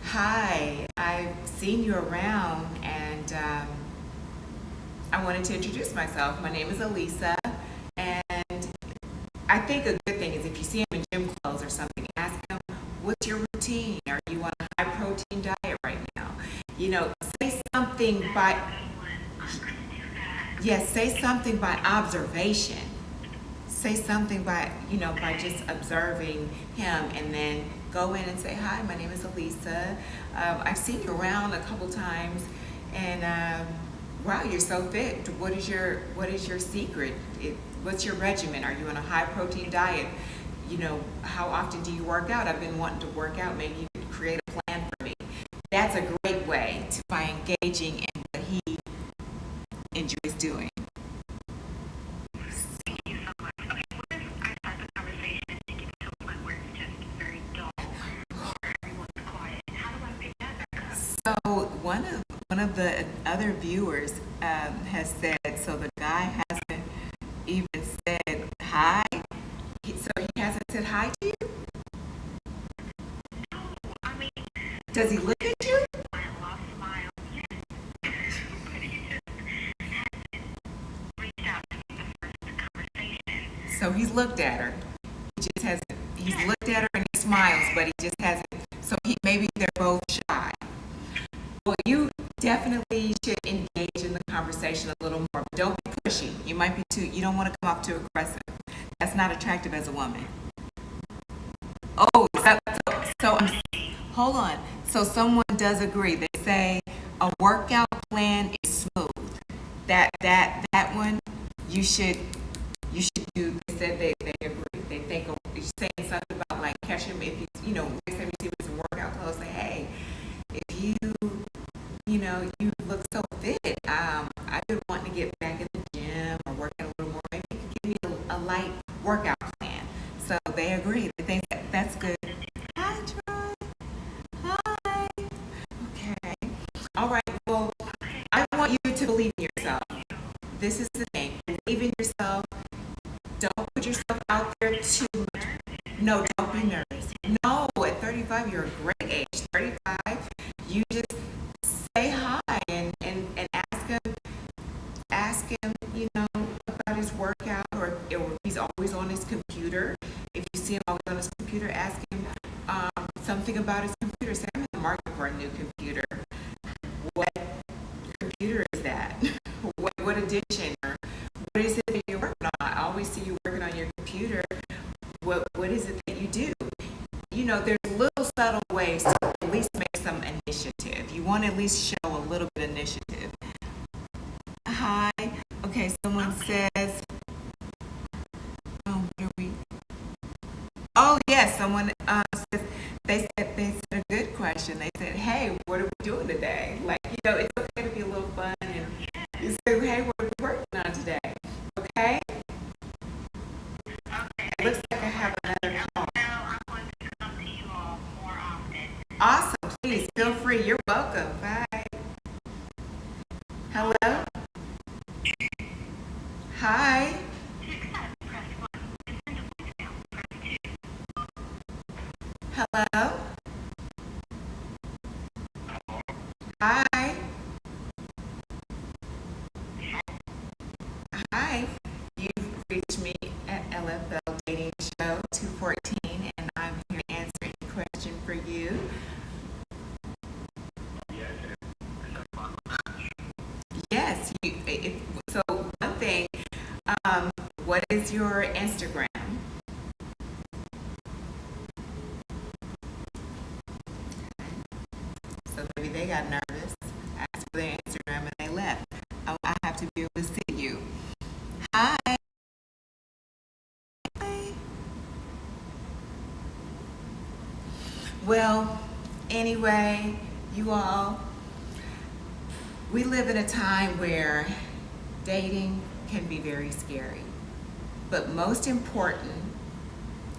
"Hi, I've seen you around, and I wanted to introduce myself. My name is Elisa, and I think a good thing is if you see him in gym clothes or something, ask him, what's your routine? Are you on a high protein diet right now? You know, say something by, yes, say something by observation. Say something by, by just observing him and then go in and say, hi, my name is Elisa. I've seen you around a couple times and wow, you're so fit. What is your secret? What's your regimen? Are you on a high protein diet? How often do you work out? I've been wanting to work out. Maybe you could create a plan for me. That's a great way to by engaging in what he enjoys doing. Thank you so much. Okay, what if I start the conversation and it gets to a point where it's just very dull or everyone's quiet? How do I pick that back up? So one of the other viewers has said, so the guy hasn't even said hi. So he hasn't said hi to you? No, I mean, Does he look at you? I lost smile. Yes. But he just hasn't reached out to me the first conversation. So he's looked at her. He just hasn't. He's looked at her and he smiles, but he just hasn't. So maybe they're both shy. Well, you definitely should engage in the conversation a little more. But don't be pushy. You don't want to come off too aggressive. That's not attractive as a woman. Oh, hold on. So someone does agree. They say a workout plan is smooth. That one you should do. They said they agree. They think you're saying something about like catching him if next time you see him in some workout clothes, say, hey, if you look so fit. I've been wanting to get back in the gym or work out a little more. Maybe you could give me a light workout plan. So they agree. They think that's good. Hi, Troy. Hi. Okay. All right. Well, I want you to believe in yourself. This is the thing. Believe in yourself. Don't put yourself out there too much. No, don't be nervous. No, at 35, you're a great age. 35, you just say hi and ask him, about his workout or if he's always on his computer. If you see him always on his computer, ask him something about his computer. Say, I'm in the market for a new computer. What audition, or what is it that you're working on? I always see you working on your computer. What is it that you do? You know, there's little subtle ways to at least make some initiative. You want to at least show a little bit of initiative. Hi. Okay, someone says, oh, what are we? Oh, yes, someone says, they said a good question. They said, hey, what are we doing today? Like, you know, it's okay to be a little fun and you say, hey, what are we working on today? Okay? It looks like I have another call. I'm going to come to you all more often. Awesome. Please feel free. You're welcome. Bye. Hello? Hi. To accept, press 1. To send a voicemail, press 2. Hello? Hi. Hi. You've reached me at LFL Dating Show 214, and I'm here to answer any question for you. Yes. So one thing, what is your Instagram? So maybe they got nervous, asked for their Instagram, and they left. I have to be able to see you. Hi. Well, anyway, you all, we live in a time where dating can be very scary. But most important,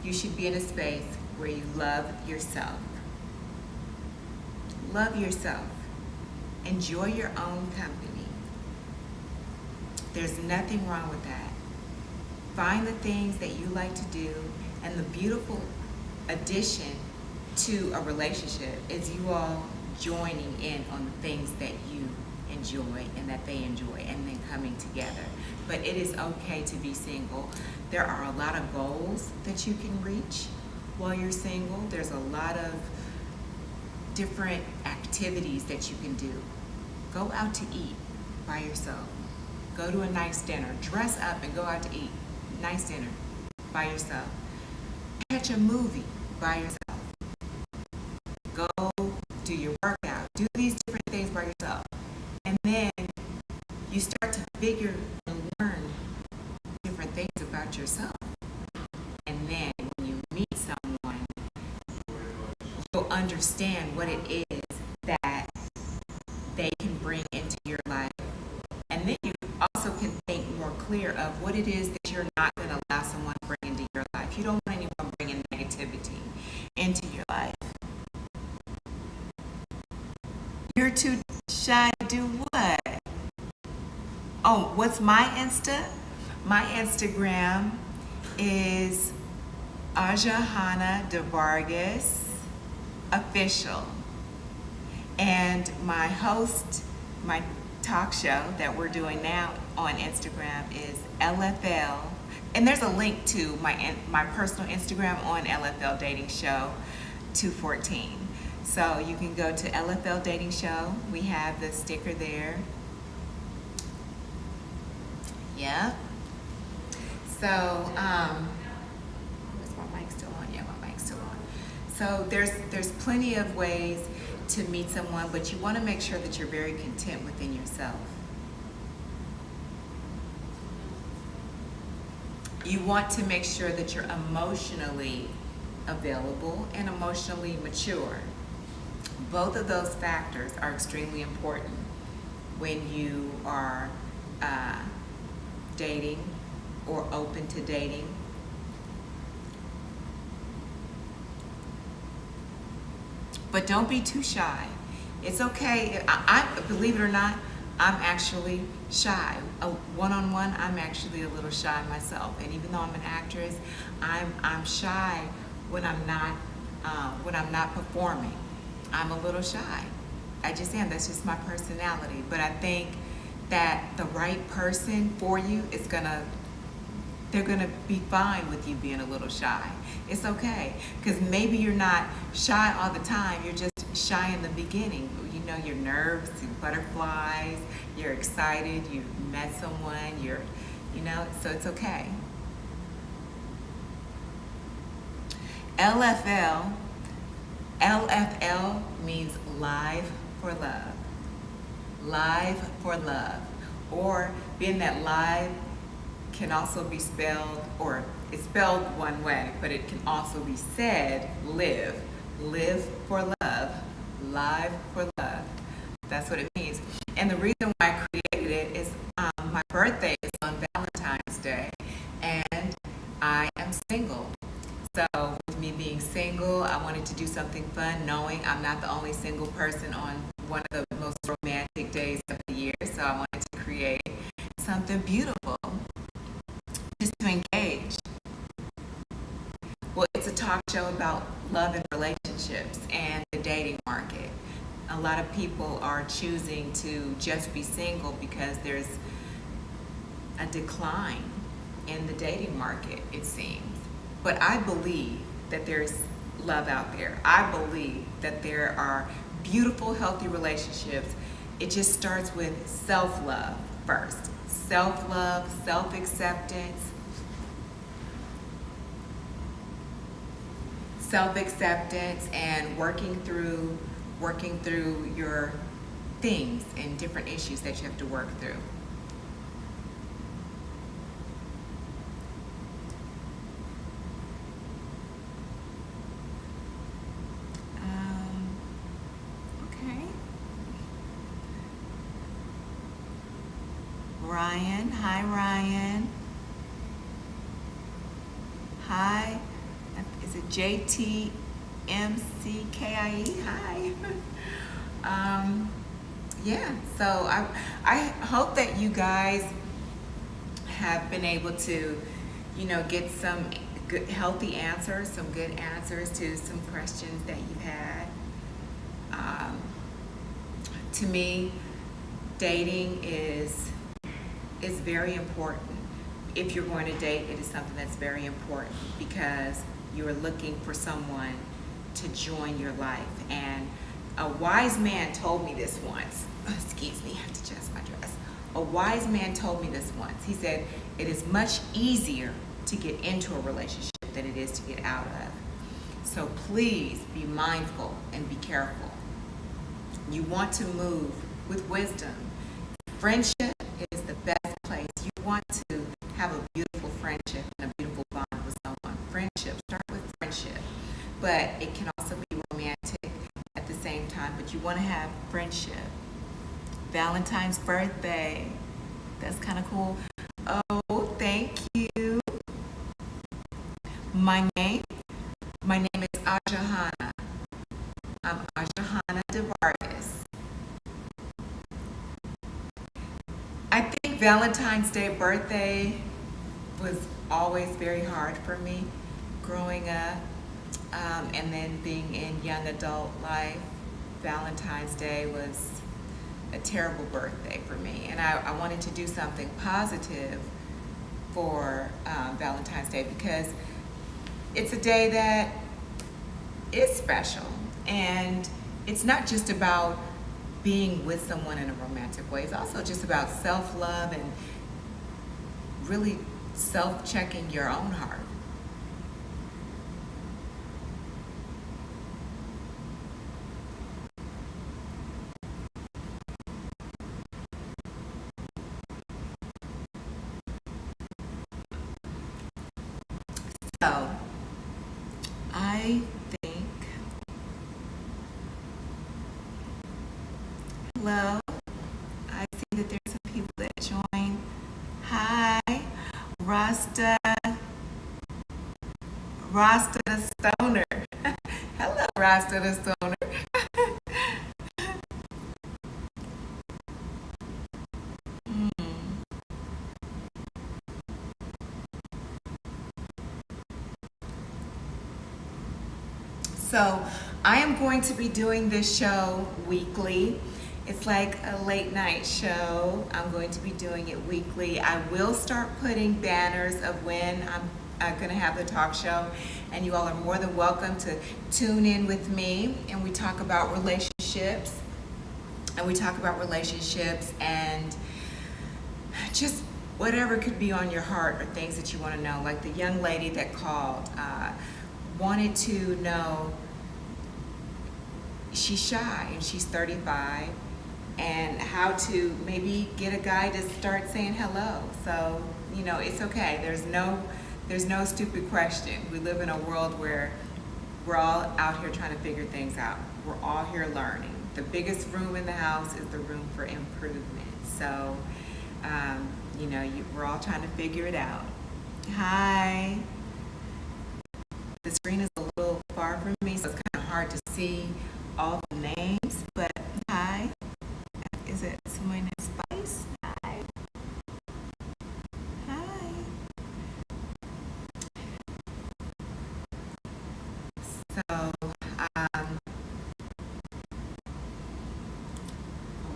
you should be in a space where you love yourself. Love yourself. Enjoy your own company. There's nothing wrong with that. Find the things that you like to do, and the beautiful addition to a relationship is you all joining in on the things that you enjoy and that they enjoy, and then coming together. But it is okay to be single. There are a lot of goals that you can reach while you're single. There's a lot of different activities that you can do. Go out to eat by yourself. Go to a nice dinner. Dress up and go out to eat. Nice dinner by yourself. Catch a movie by yourself. Go do your workout. Do these different things by yourself. And then you start to figure and learn different things about yourself. And then when you meet someone, you'll understand what it is that they can bring into your life. And then you also can think more clear of what it is that you're not going to allow someone to bring into your life. You don't want anyone bringing negativity into your life. You're too shy to do what? Oh, what's my Insta? My Instagram is Ajahana De Vargas Official. And my host, my talk show that we're doing now on Instagram is LFL. And there's a link to my personal Instagram on LFL Dating Show 214. So you can go to LFL Dating Show. We have the sticker there. Yep. So, is my mic still on? Yeah, my mic's still on. So there's plenty of ways to meet someone, but you want to make sure that you're very content within yourself. You want to make sure that you're emotionally available and emotionally mature. Both of those factors are extremely important when you are dating or open to dating. But don't be too shy. It's okay. I believe it or not, I'm actually shy. One-on-one, I'm actually a little shy myself. And even though I'm an actress, I'm shy when I'm not performing. I'm a little shy. I just am. That's just my personality. But I think that the right person for you is they're gonna be fine with you being a little shy. It's okay, because maybe you're not shy all the time. You're just shy in the beginning. You your nerves, your butterflies, you're excited, you met someone, so it's okay. LFL means live for love. Live for love. Or being that live can also be spelled, or it's spelled one way, but it can also be said live. Live for love. Live for love. That's what it means. And the reason why I created it is my birthday is on Valentine's Day, and I am single. So with me being single, I wanted to do something fun, knowing I'm not the only single person on one of the most romantic days of the year. So I wanted to create something beautiful, just to engage. Well, it's a talk show about love and relationships and the dating market. A lot of people are choosing to just be single because there's a decline in the dating market, it seems. But I believe that there's love out there. I believe that there are beautiful, healthy relationships. It just starts with self-love first. Self-love, self-acceptance. Self-acceptance and working through your things and different issues that you have to work through. Okay. Ryan, hi Ryan. Hi, is it JTMCKIE? Hi. Yeah, so I hope that you guys have been able to, get some good, healthy answers, some good answers to some questions that you had. To me, dating is very important. If you're going to date, it is something that's very important because you're looking for someone to join your life. And a wise man told me this once. Excuse me, I have to adjust my dress. A wise man told me this once. He said, it is much easier to get into a relationship than it is to get out of. So please be mindful and be careful. You want to move with wisdom. Friendship is the best place. You want to have a beautiful friendship and a beautiful bond with someone. Friendship, start with friendship. But it can also be romantic at the same time, but you want to have friendship. Valentine's birthday. That's kind of cool. Oh, thank you. My name is Ajahana. I'm Ajahana DeVargas. I think Valentine's Day birthday was always very hard for me growing up, and then being in young adult life. Valentine's Day was a terrible birthday for me, and I wanted to do something positive for Valentine's Day because it's a day that is special, and it's not just about being with someone in a romantic way. It's also just about self-love and really self-checking your own heart. So, I think, hello, I see that there's some people that joined. Hi, Rasta the Stoner. Hello, Rasta the Stoner. So I am going to be doing this show weekly. It's like a late night show. I'm going to be doing it weekly. I will start putting banners of when I'm going to have the talk show, and you all are more than welcome to tune in with me, and we talk about relationships and we talk about relationships and just whatever could be on your heart or things that you want to know. Like the young lady that called wanted to know, she's shy and she's 35, and how to maybe get a guy to start saying hello. So, it's okay. There's no stupid question. We live in a world where we're all out here trying to figure things out. We're all here learning. The biggest room in the house is the room for improvement. So, we're all trying to figure it out. Hi. The screen is a little far from me, so it's kind of hard to see all the names, but hi. Is it Selena Spice? Hi. Hi. So, oh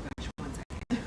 gosh, one second.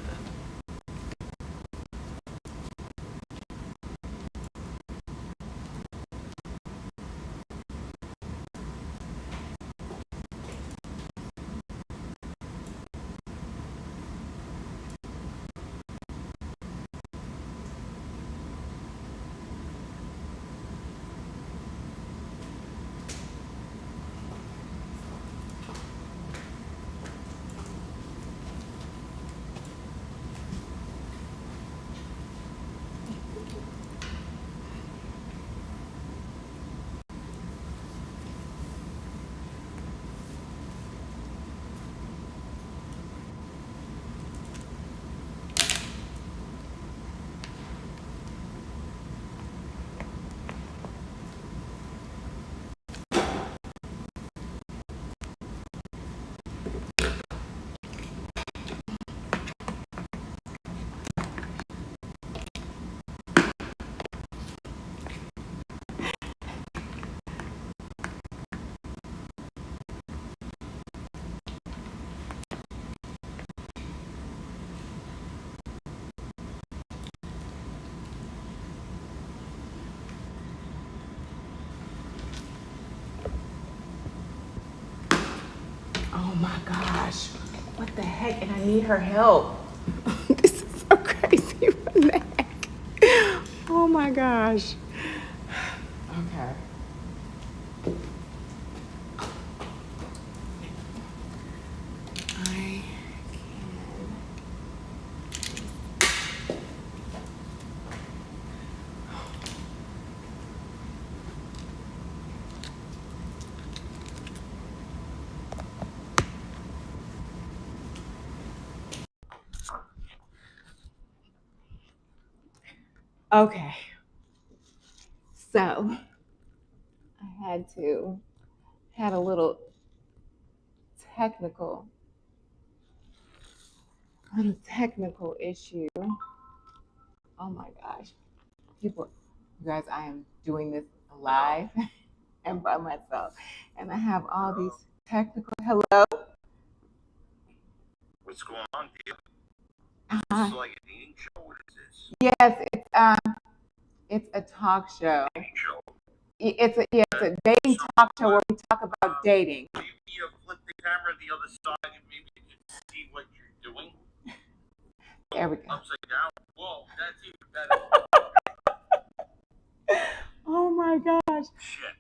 Oh my gosh, what the heck? And I need her help. This is so crazy. What the heck? Oh my gosh. Okay. I Okay. So I had a little technical issue. Oh my gosh. People, you guys, I am doing this live and by myself. And I have all these technical, hello? What's going on, dear? Hi. This is like a dating show. What is this? Yes, it's a talk show. Dating show. It's a dating talk show where we talk about dating. Maybe you flip the camera the other side and maybe you can see what you're doing. There we go. Upside down. Whoa, that's even better. Oh my gosh. Shit.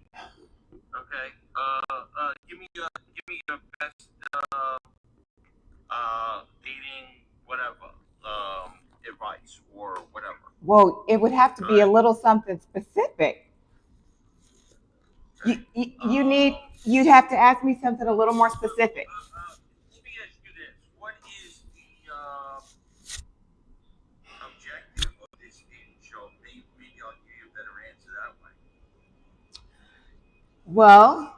Okay. Give me your best dating whatever advice or whatever. Well, it would have to be a little something specific. You'd have to ask me something a little more specific. Let me ask you this: what is the objective of this dating show? Maybe I'll give you a better answer that way. Well,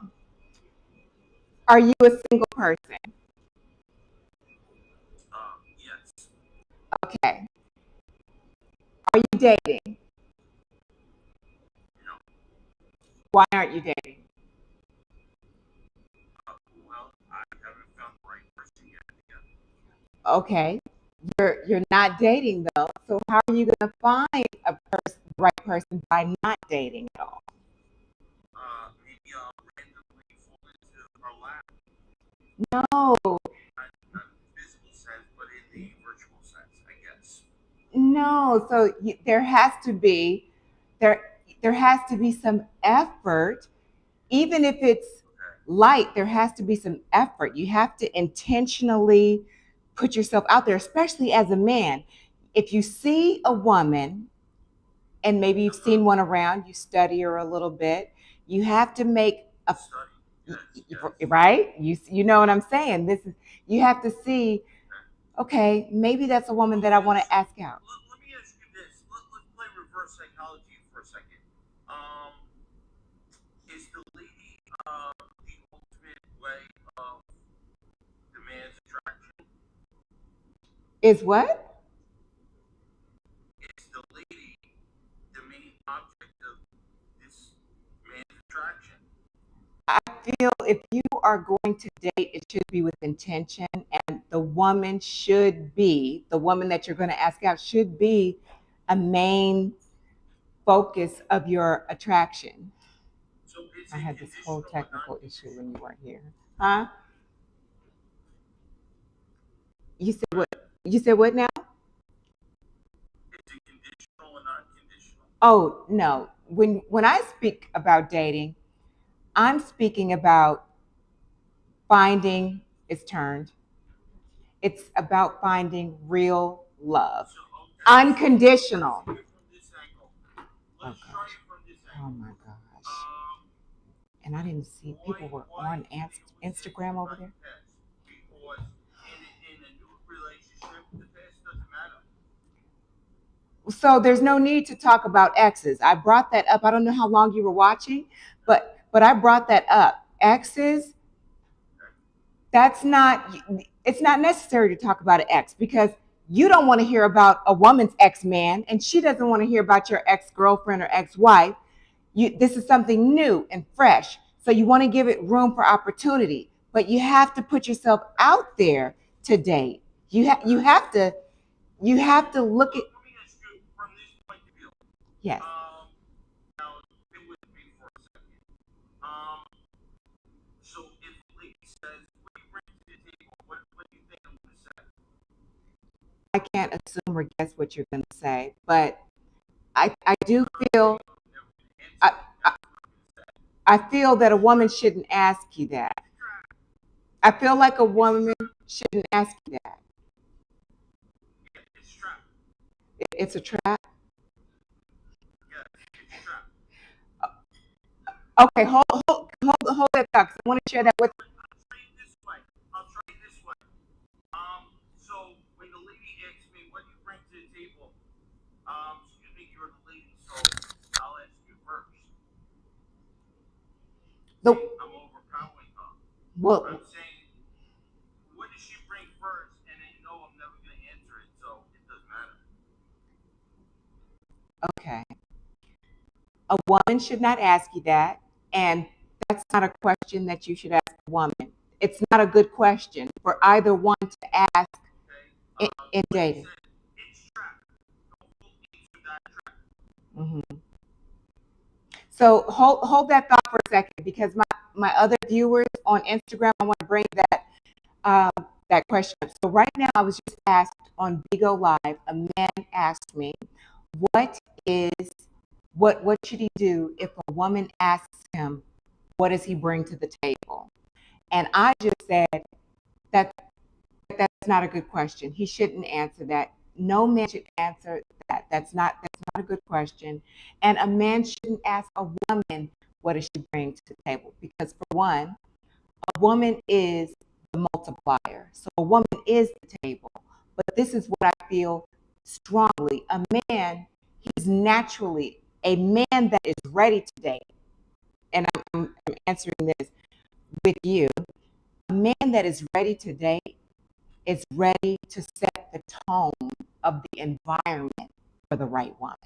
are you a single person? Yes. Okay. Are you dating? No. Why aren't you dating? Well, I haven't found the right person yet. Okay. You're not dating though. So how are you gonna find the right person by not dating at all? Maybe I'll randomly fall into her lap. No. I'm physical sense. No, so there has to be there has to be some effort, even if it's light. There has to be some effort. You have to intentionally put yourself out there, especially as a man. If you see a woman, and maybe you've seen one around, you study her a little bit. You have to make a right. You know what I'm saying. This is you have to see. Okay, maybe that's a woman that I want to ask out. Let me ask you this. Let's play reverse psychology for a second. Um, is the lady the ultimate way of the man's attraction? Is what? Is the lady the main object of this man's attraction? I feel if you are going to date, it should be with intention, and the woman should be the woman that you're going to ask out should be a main focus of your attraction. So is I it had this whole conditional or technical issue non-conditional? when you weren't here. Huh? You said what? You said what now? Is it conditional or non-conditional? Oh, no. When I speak about dating, I'm speaking about finding is turned. It's about finding real love. So okay. Unconditional. So let's try it from this angle. Let's try it from this Oh angle. my gosh. Um, And I didn't see people were on Instagram over there. Because in a new relationship, the past doesn't matter. So there's no need to talk about exes. I brought that up. I don't know how long you were watching, but I brought that up. Exes, that's not it's not necessary to talk about an ex because you don't want to hear about a woman's ex-man and she doesn't want to hear about your ex-girlfriend or ex-wife. This is something new and fresh. So you want to give it room for opportunity, but you have to put yourself out there to date. You have to look at. Let me ask you from this point of view. Yes. Now, it would be for a second. Um, so if a lady says, what do you bring to the table? What do you think I'm going to say? I can't assume or guess what you're going to say, but I do feel I, I, I feel that a woman shouldn't ask you that. I feel like a woman shouldn't ask you that. Yeah, it's trap. It's a trap. Yeah, it's trap. Okay, hold that thought. 'Cause I want to share that with. I'll try it this way. I'll try it this way. So when the lady asks me, what do you bring to the table? Excuse me, you're the lady, so I'll ask you first. The, I'm overpowering her. well, I'm saying, what does she bring first? And then you know I'm never going to answer it, so it doesn't matter. okay. A woman should not ask you that, and that's not a question that you should ask a woman. It's not a good question for either one to ask Okay? in Like I dating. said, it's trap. Don't fall into that trap. Hmm. So hold that thought for a second because my other viewers on Instagram, I want to bring that question up. So right now, I was just asked on Bigo Live. A man asked me, "What is what should he do if a woman asks him, what does he bring to the table?" And I just said that that's not a good question. He shouldn't answer that. No man should answer that. That's not a good question. And a man shouldn't ask a woman what does she bring to the table because for one, a woman is the multiplier. So a woman is the table. But this is what I feel strongly. A man, he's naturally a man that is ready to date. And I'm answering this with you. A man that is ready to date is ready to set the tone of the environment for the right woman.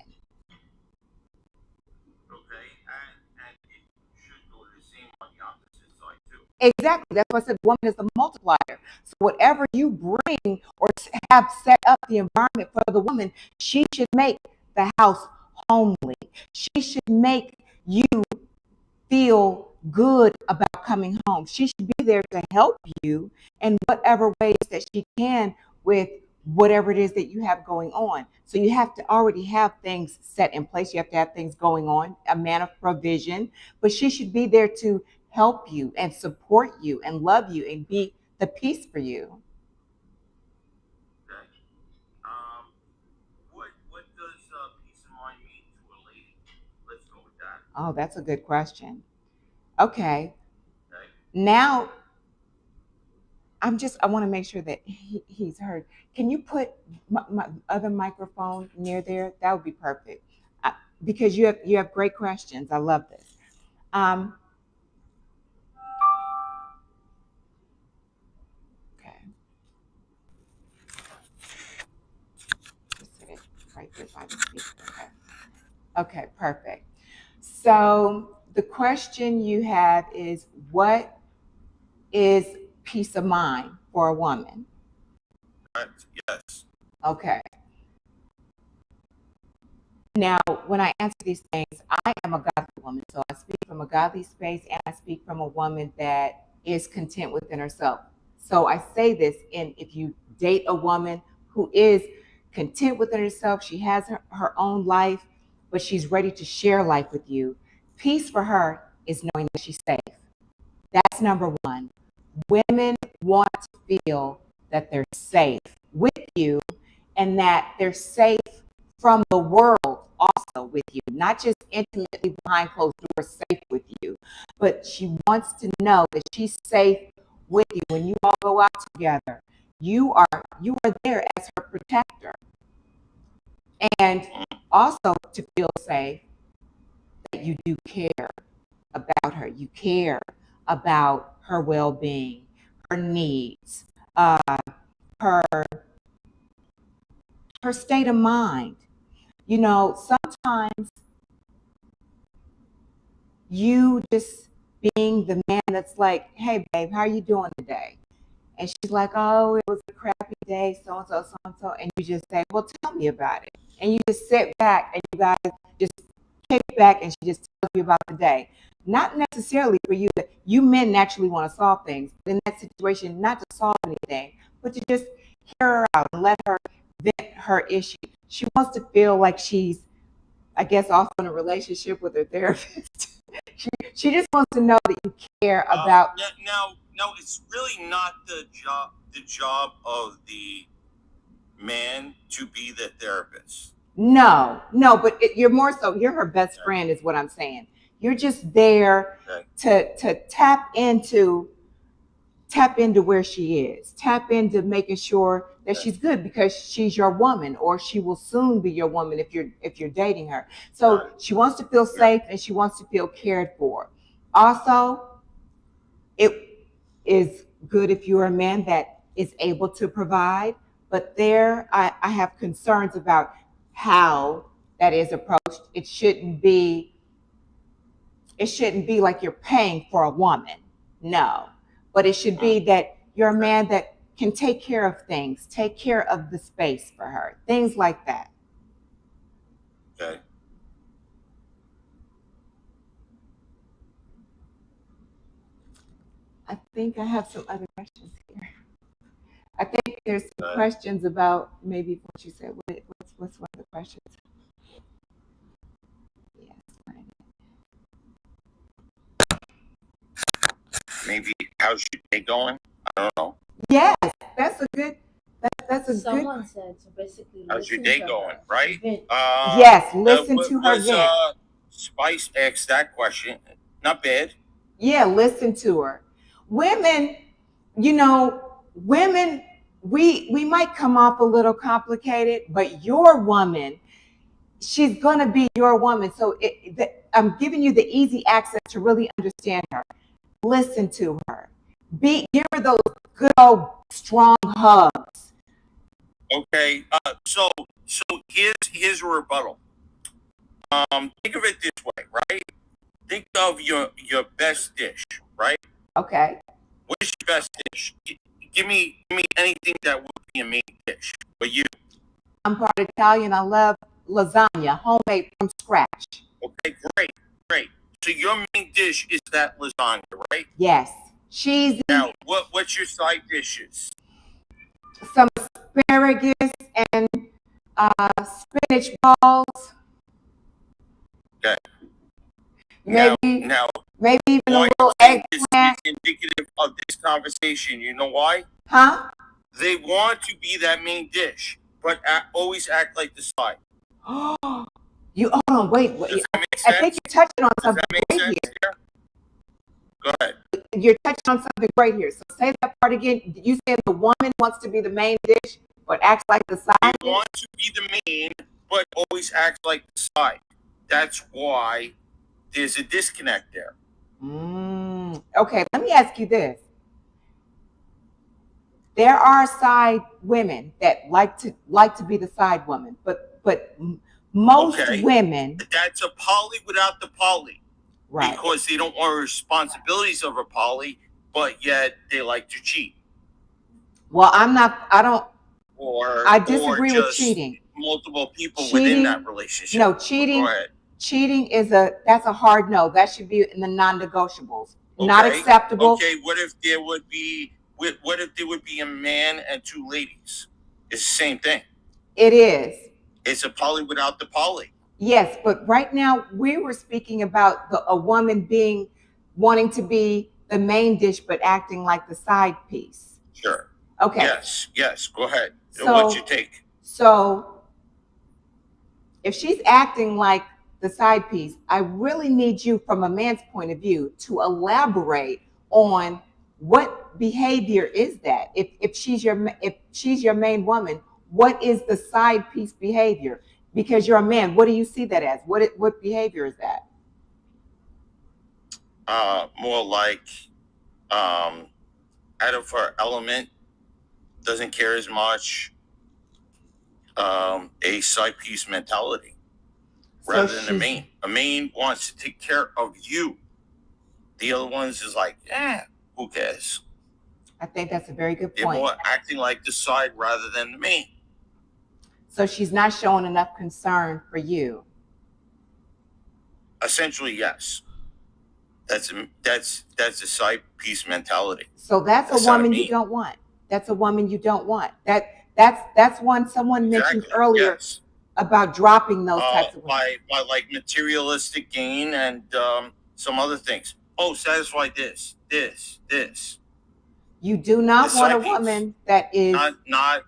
Okay? And it should go the same on the opposite side, too. Exactly. That's why I said woman is the multiplier. So whatever you bring or have set up the environment for the woman, she should make the house homely. She should make you feel good about coming home. She should be there to help you in whatever ways that she can with whatever it is that you have going on. So you have to already have things set in place. You have to have things going on, a man of provision, but she should be there to help you and support you and love you and be the peace for you. Okay. What does peace of mind mean to a lady? Let's go with that. Oh, that's a good question. Okay. Okay. Now, I want to make sure that he's heard. Can you put my other microphone near there? That would be perfect. Because you have great questions. I love this. Um, okay. Just sit it right there by the speaker. Okay. Okay, perfect. So the question you have is, what is peace of mind for a woman? Correct. Yes. Okay. Now, when I answer these things, I am a godly woman. So I speak from a godly space and I speak from a woman that is content within herself. So I say this, and if you date a woman who is content within herself, she has her own life, but she's ready to share life with you. Peace for her is knowing that she's safe. That's number one. Women want to feel that they're safe with you and that they're safe from the world also with you, not just intimately behind closed doors, safe with you, but she wants to know that she's safe with you. When you all go out together, you are there as her protector. And also to feel safe that you do care about her. You care about her well-being, her needs, uh, her her state of mind. You know, sometimes you just being the man that's like, hey babe, how are you doing today? And she's like, oh, it was a crappy day, so and so, so and so. And you just say, well, tell me about it. And you just sit back and you guys just kick back and she just tells you about the day. Not necessarily for you, you men naturally want to solve things. But in that situation, not to solve anything, but to just hear her out and let her vent her issue. She wants to feel like she's, I guess, also in a relationship with her therapist. she just wants to know that you care about. Now, it's really not the job of the man to be the therapist. No, but you're more so, you're her best friend, is what I'm saying. You're just there to tap into where she is, tap into making sure that she's good because she's your woman, or she will soon be your woman if you're dating her. So she wants to feel safe and she wants to feel cared for. Also, it is good if you're a man that is able to provide, but I have concerns about how that is approached. It shouldn't be like you're paying for a woman. No. But it should be that you're a man that can take care of things, take care of the space for her, things like that. Okay. I think I have some other questions here. I think there's some questions about maybe what you said. What's one of the questions? Yes. Maybe how's your day going? I don't know. Yes, that's a good. Someone said to basically How's your listen day to going, her. right? Yes, listen to her vent. Spice asked that question. Not bad. Yeah, listen to her. Women, women, we might come off a little complicated, but your woman, she's gonna be your woman. So I'm giving you the easy access to really understand her. Listen to her. Give her those good old strong hugs. Okay. So here's a rebuttal. Think of it this way, right? Think of your best dish, right? Okay. What is your best dish? Give me anything that would be a main dish. But you. I'm part Italian. I love lasagna, homemade from scratch. Okay, great. So your main dish is that lasagna, right? Yes. Cheesy. Now, what's your side dishes? Some asparagus and spinach balls. Okay. Now, Maybe even a why little I think this eggplant. is indicative of this conversation. You know why? Huh? They want to be that main dish, but always act like the side. You hold on, wait. Does that make I think sense? you're touching on Does something that make great sense here. here? Go ahead. You're touching on something great here. So say that part again. You said the woman wants to be the main dish, but acts like the side They dish? want to be the main, but always act like the side. That's why there's a disconnect there. Okay, let me ask you this. There are side women that like to be the side woman, but most women. That's a poly without the poly. Right. Because they don't want responsibilities of a poly, but yet they like to cheat. Well, I disagree with just cheating. Multiple people within that relationship. No, cheating. Cheating that's a hard no. That should be in the non-negotiables. Okay. Not acceptable. Okay. What if there would be a man and two ladies? It's the same thing. It is. It's a poly without the poly. Yes, but right now we were speaking about a woman wanting to be the main dish, but acting like the side piece. Sure. Okay. Yes. Go ahead. So, what's your take? So, if she's acting like the side piece, I really need you, from a man's point of view, to elaborate on what behavior is that. If she's your main woman, what is the side piece behavior? Because you're a man, what do you see that as? What behavior is that? More like out of her element, doesn't care as much. A side piece mentality rather than a main. A main wants to take care of you. The other ones is like, who cares? I think that's a very good They're point. more acting like the side rather than the main. So she's not showing enough concern for you. Essentially, yes. That's a side piece mentality. So that's a woman you don't want. That's a woman you don't want. That's one someone mentioned earlier about dropping those types of women. By like materialistic gain and some other things. Oh, satisfy this. You do not want a woman that is not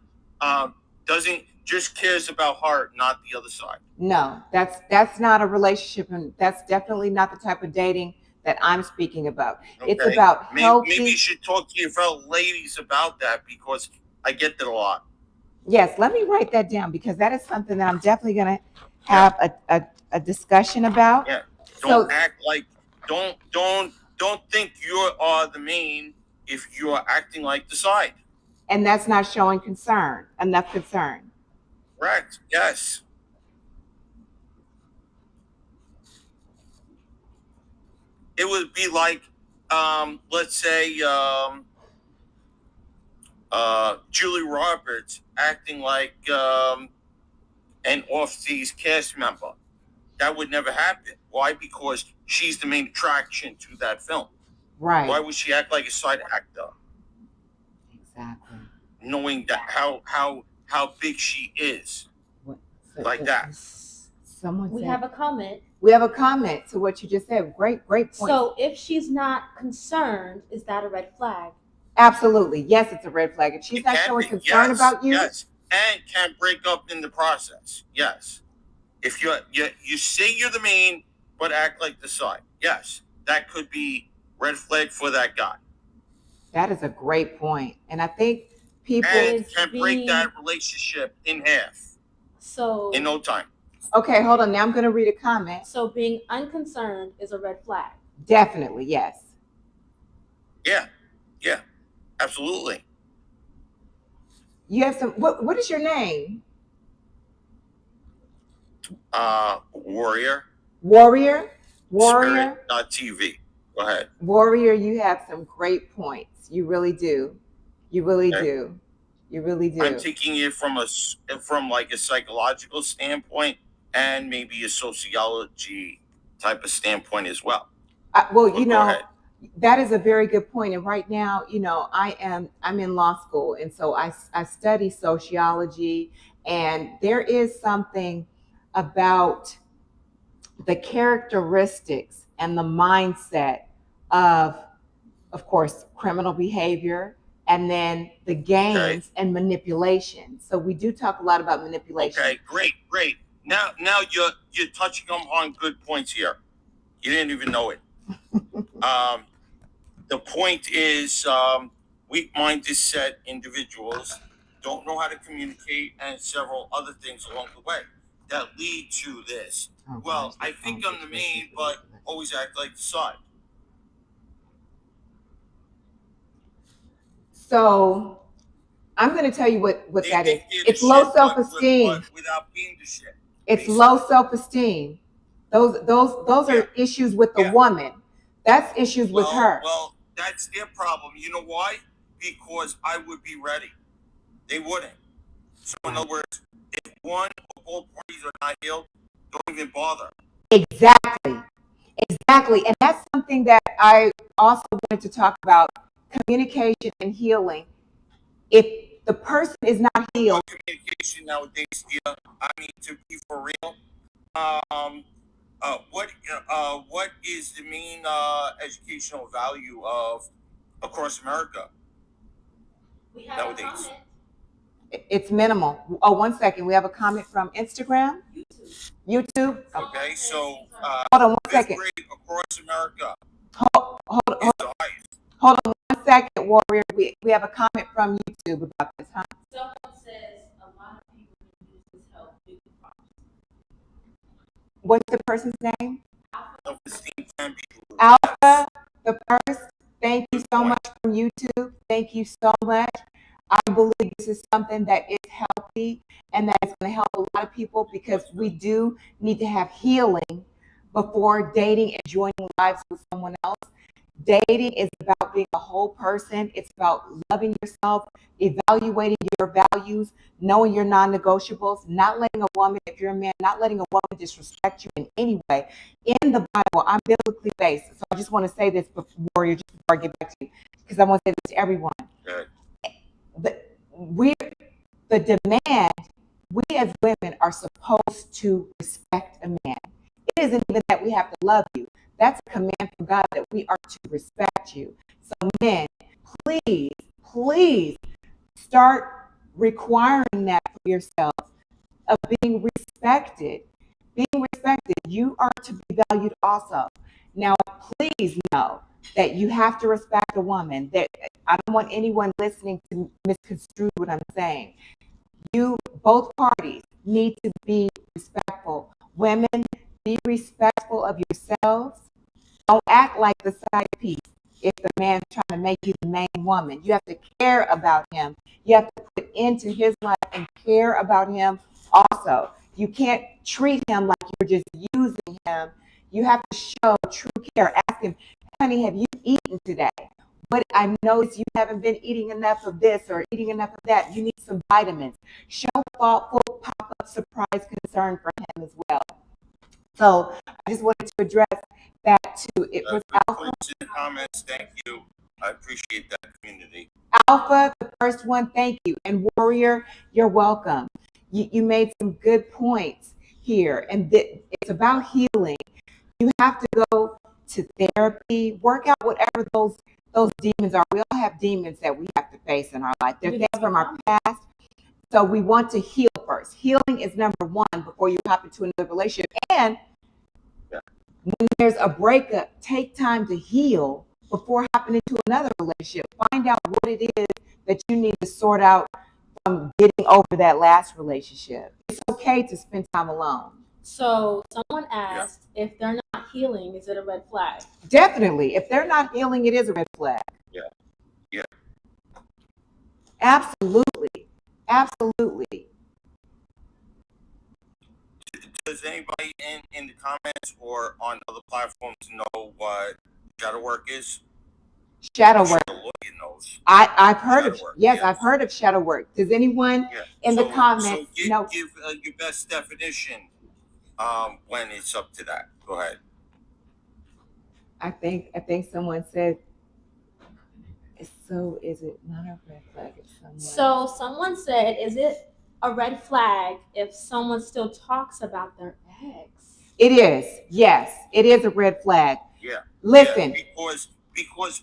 doesn't just cares about her, not the other side. No, that's not a relationship, and that's definitely not the type of dating that I'm speaking about. Okay. It's about healthy. Maybe you should talk to your fellow ladies about that, because I get that a lot. Yes, let me write that down, because that is something that I'm definitely going to have a discussion about. Yeah. Don't act like don't think you are the main if you are acting like the side. And that's not showing enough concern. Correct. Yes. It would be like, let's say, Julie Roberts acting like an off-seas cast member. That would never happen. Why? Because she's the main attraction to that film. Right. Why would she act like a side actor? Exactly. Knowing that how big she is, like that. We have a comment. We have a comment to what you just said. Great point. So if she's not concerned, is that a red flag? Absolutely. Yes, it's a red flag. If she's not showing concern about you. Yes, and can break up in the process. Yes. If you say you're the main, but act like the side. Yes, that could be red flag for that guy. That is a great point. And I think people can break that relationship in half. So in no time. Okay, hold on. Now I'm going to read a comment. So being unconcerned is a red flag. Definitely, yes. Yeah, absolutely. You have some. What is your name? Warrior. Spirit.tv. Go ahead. Warrior, you have some great points. You really do. You really do. I'm taking it from like a psychological standpoint and maybe a sociology type of standpoint as well. Well, you know, That is a very good point. And right now, I'm in law school, and so I study sociology, and there is something about the characteristics and the mindset of course, criminal behavior, and then the games and manipulation. So we do talk a lot about manipulation. Okay, great. Now you're touching on good points here. You didn't even know it. The point is, weak-minded set individuals don't know how to communicate, and several other things along the way that lead to this. Oh, Well, gosh, I this think phone I'm the main, but always act like the son. So I'm going to tell you what They that is. think they're the It's low shit, self-esteem. but without being the shit. It's low self-esteem. Those are issues with the woman. That's issues with her. Well, that's their problem. You know why? Because I would be ready. They wouldn't. So in other words, if one or both parties are not healed, don't even bother. Exactly. And that's something that I also wanted to talk about: communication and healing. If the person is not healed, Communication nowadays, dear. I mean, to be for real, what is the main educational value of across America nowadays? it's minimal. Oh, 1 second. We have a comment from Instagram. YouTube. Okay, so Hold on 1 second. grade across America Hold is the highest. on 1 second, Warrior. We have a comment from YouTube about this, huh? Someone says a lot of people can use this help with the problems. What's the person's name? Self-esteem can be low. Alpha, the first. Thank you so much from YouTube. Thank you so much. I believe this is something that is healthy and that is going to help a lot of people, because we do need to have healing before dating and joining lives with someone else. Dating is about being a whole person. It's about loving yourself, evaluating your values, knowing your non-negotiables, not letting a woman, if you're a man, not letting a woman disrespect you in any way. In the Bible, I'm biblically based. So I just want to say this before I get back to you, because I want to say this to everyone. Good. The demand, we as women are supposed to respect a man. It isn't even that we have to love you. That's a command from God that we are to respect you. So men, please start requiring that for yourselves, of being respected. Being respected, you are to be valued also. Now, please know that you have to respect a woman. That I don't want anyone listening to misconstrue what I'm saying. Both parties need to be respectful. Women, be respectful of yourselves. Don't act like the side piece if the man's trying to make you the main woman. You have to care about him. You have to put into his life and care about him also. You can't treat him like you're just using him. You have to show true care. Ask him, honey, have you eaten today? But I noticed you haven't been eating enough of this or eating enough of that. You need some vitamins. Show thoughtful, pop-up surprise concern for him as well. So I just wanted to address that too. It was Alpha. In the comments, thank you. I appreciate that community. Alpha, the first one, thank you. And Warrior, you're welcome. You made some good points here. And it's about healing. You have to go to therapy, work out whatever those demons are. We all have demons that we have to face in our life. They're things from our past. So we want to heal first. Healing is number one before you hop into another relationship. And when there's a breakup, take time to heal before hopping into another relationship. Find out what it is that you need to sort out from getting over that last relationship. It's okay to spend time alone. So someone asked, if they're not healing, is it a red flag? Definitely. If they're not healing, it is a red flag. Yeah. Absolutely. Does anybody in the comments or on other platforms know what shadow work is? Shadow work. Knows. I've heard of work, yes, I've heard of shadow work. Does anyone in the comments know? Give your best definition when it's up to that. Go ahead. I think someone said, so is it not a red flag if someone? So someone said, is it a red flag if someone still talks about their ex? It is. Yes, it is a red flag. Yeah. Listen. Yeah, because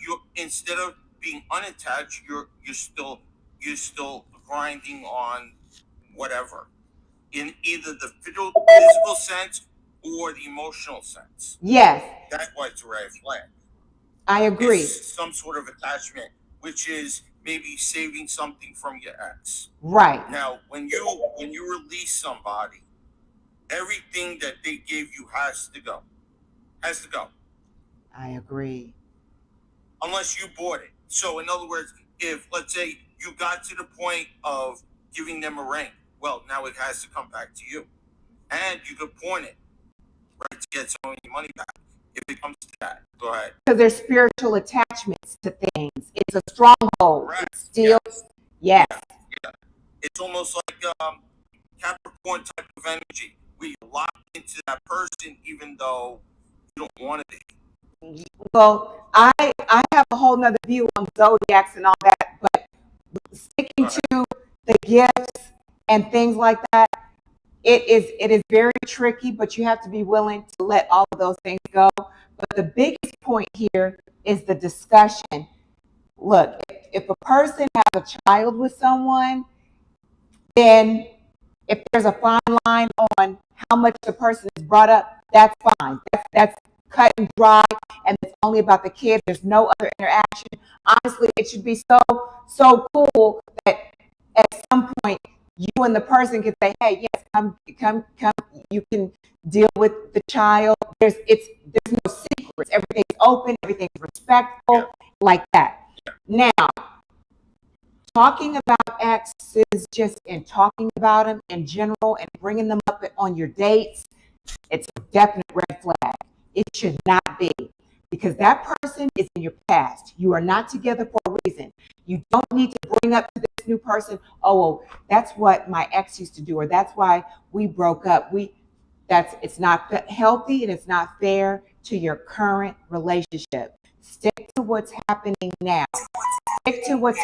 you, instead of being unattached, you're still grinding on whatever in either the physical sense or the emotional sense. Yes, That's why it's a red flag. I agree. It's some sort of attachment, which is maybe saving something from your ex. Right. Now, when you release somebody, everything that they gave you has to go. Has to go. I agree. Unless you bought it. So in other words, if let's say you got to the point of giving them a ring, well, now it has to come back to you. And you could pawn it, right, to get some of your money back. If it comes to that. Go ahead. Because there's spiritual attachments to things. It's a stronghold. Right. It's still, yes. Yeah. It's almost like Capricorn type of energy. We lock into that person even though you don't want to be. Well, I have a whole nother view on zodiacs and all that, but sticking to the gifts and things like that, it is very tricky, but you have to be willing to let all of those things go. But the biggest point here is the discussion. Look, if a person has a child with someone, then if there's a fine line on how much the person is brought up, that's fine. That's cut and dry, and it's only about the kid. There's no other interaction. Honestly, it should be so cool that at some point you and the person can say, "Hey, yes, come. You can deal with the child." There's no secrets. Everything's open. Everything's respectful, like that. Now, talking about exes just and talking about them in general and bringing them up on your dates, it's a definite red flag. It should not be, because that person is in your past. You are not together for a reason. You don't need to bring up to this new person, oh, well, that's what my ex used to do, or that's why we broke up. It's not healthy and it's not fair to your current relationship. Stick to what's happening now. Stick to where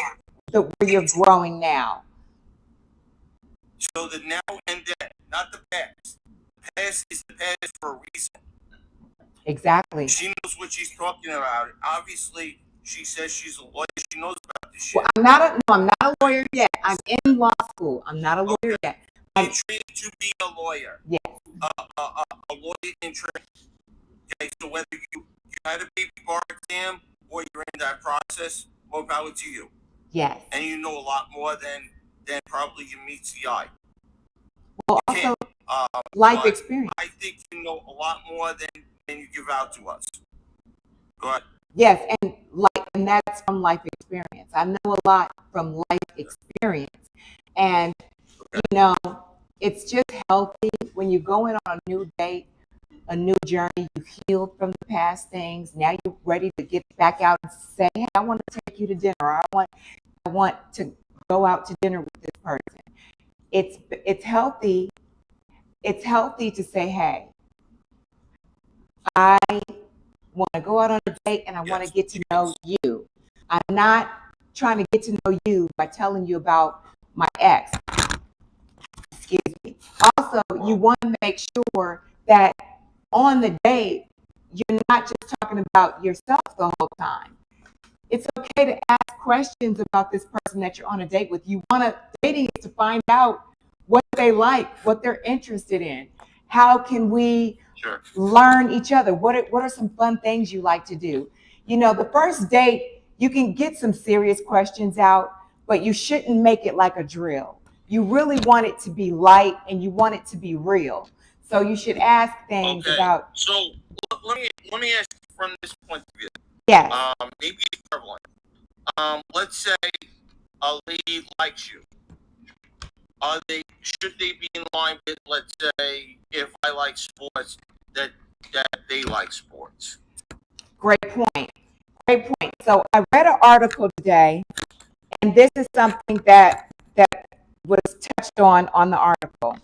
you're growing now. So the now and then, not the past. The past is the past for a reason. Exactly. She knows what she's talking about. Obviously, she says she's a lawyer. She knows about this shit. Well, I'm not a lawyer yet. I'm in law school. I'm not a lawyer yet. In training to be a lawyer. Yes. A lawyer in training. Okay, so whether you had a baby bar exam or you're in that process, more power to you. Yes. And you know a lot more than probably you meets the eye. Well, also life experience. I think you know a lot more than you give out to us. Go ahead. Yes, and that's from life experience. I know a lot from life experience, and it's just healthy when you go in on a new date, a new journey. You've healed from the past things. Now you're ready to get back out and say, "Hey, I want to take you to dinner. Or I want to go out to dinner with this person." It's healthy. It's healthy to say, "Hey, I want to go out on a date and I want to get to know you. I'm not trying to get to know you by telling you about my ex." Excuse me. Also, you want to make sure that on the date, you're not just talking about yourself the whole time. It's okay to ask questions about this person that you're on a date with. Dating is to find out what they like, what they're interested in. How can we learn each other? What are some fun things you like to do? The first date, you can get some serious questions out, but you shouldn't make it like a drill. You really want it to be light and you want it to be real. So you should ask things about. So let me ask you from this point of view. Yes. Maybe it's prevalent. Let's say a lady likes you. Should they be in line with, let's say, if I like sports, that they like sports? Great point. So I read an article today, and this is something that was touched on the article.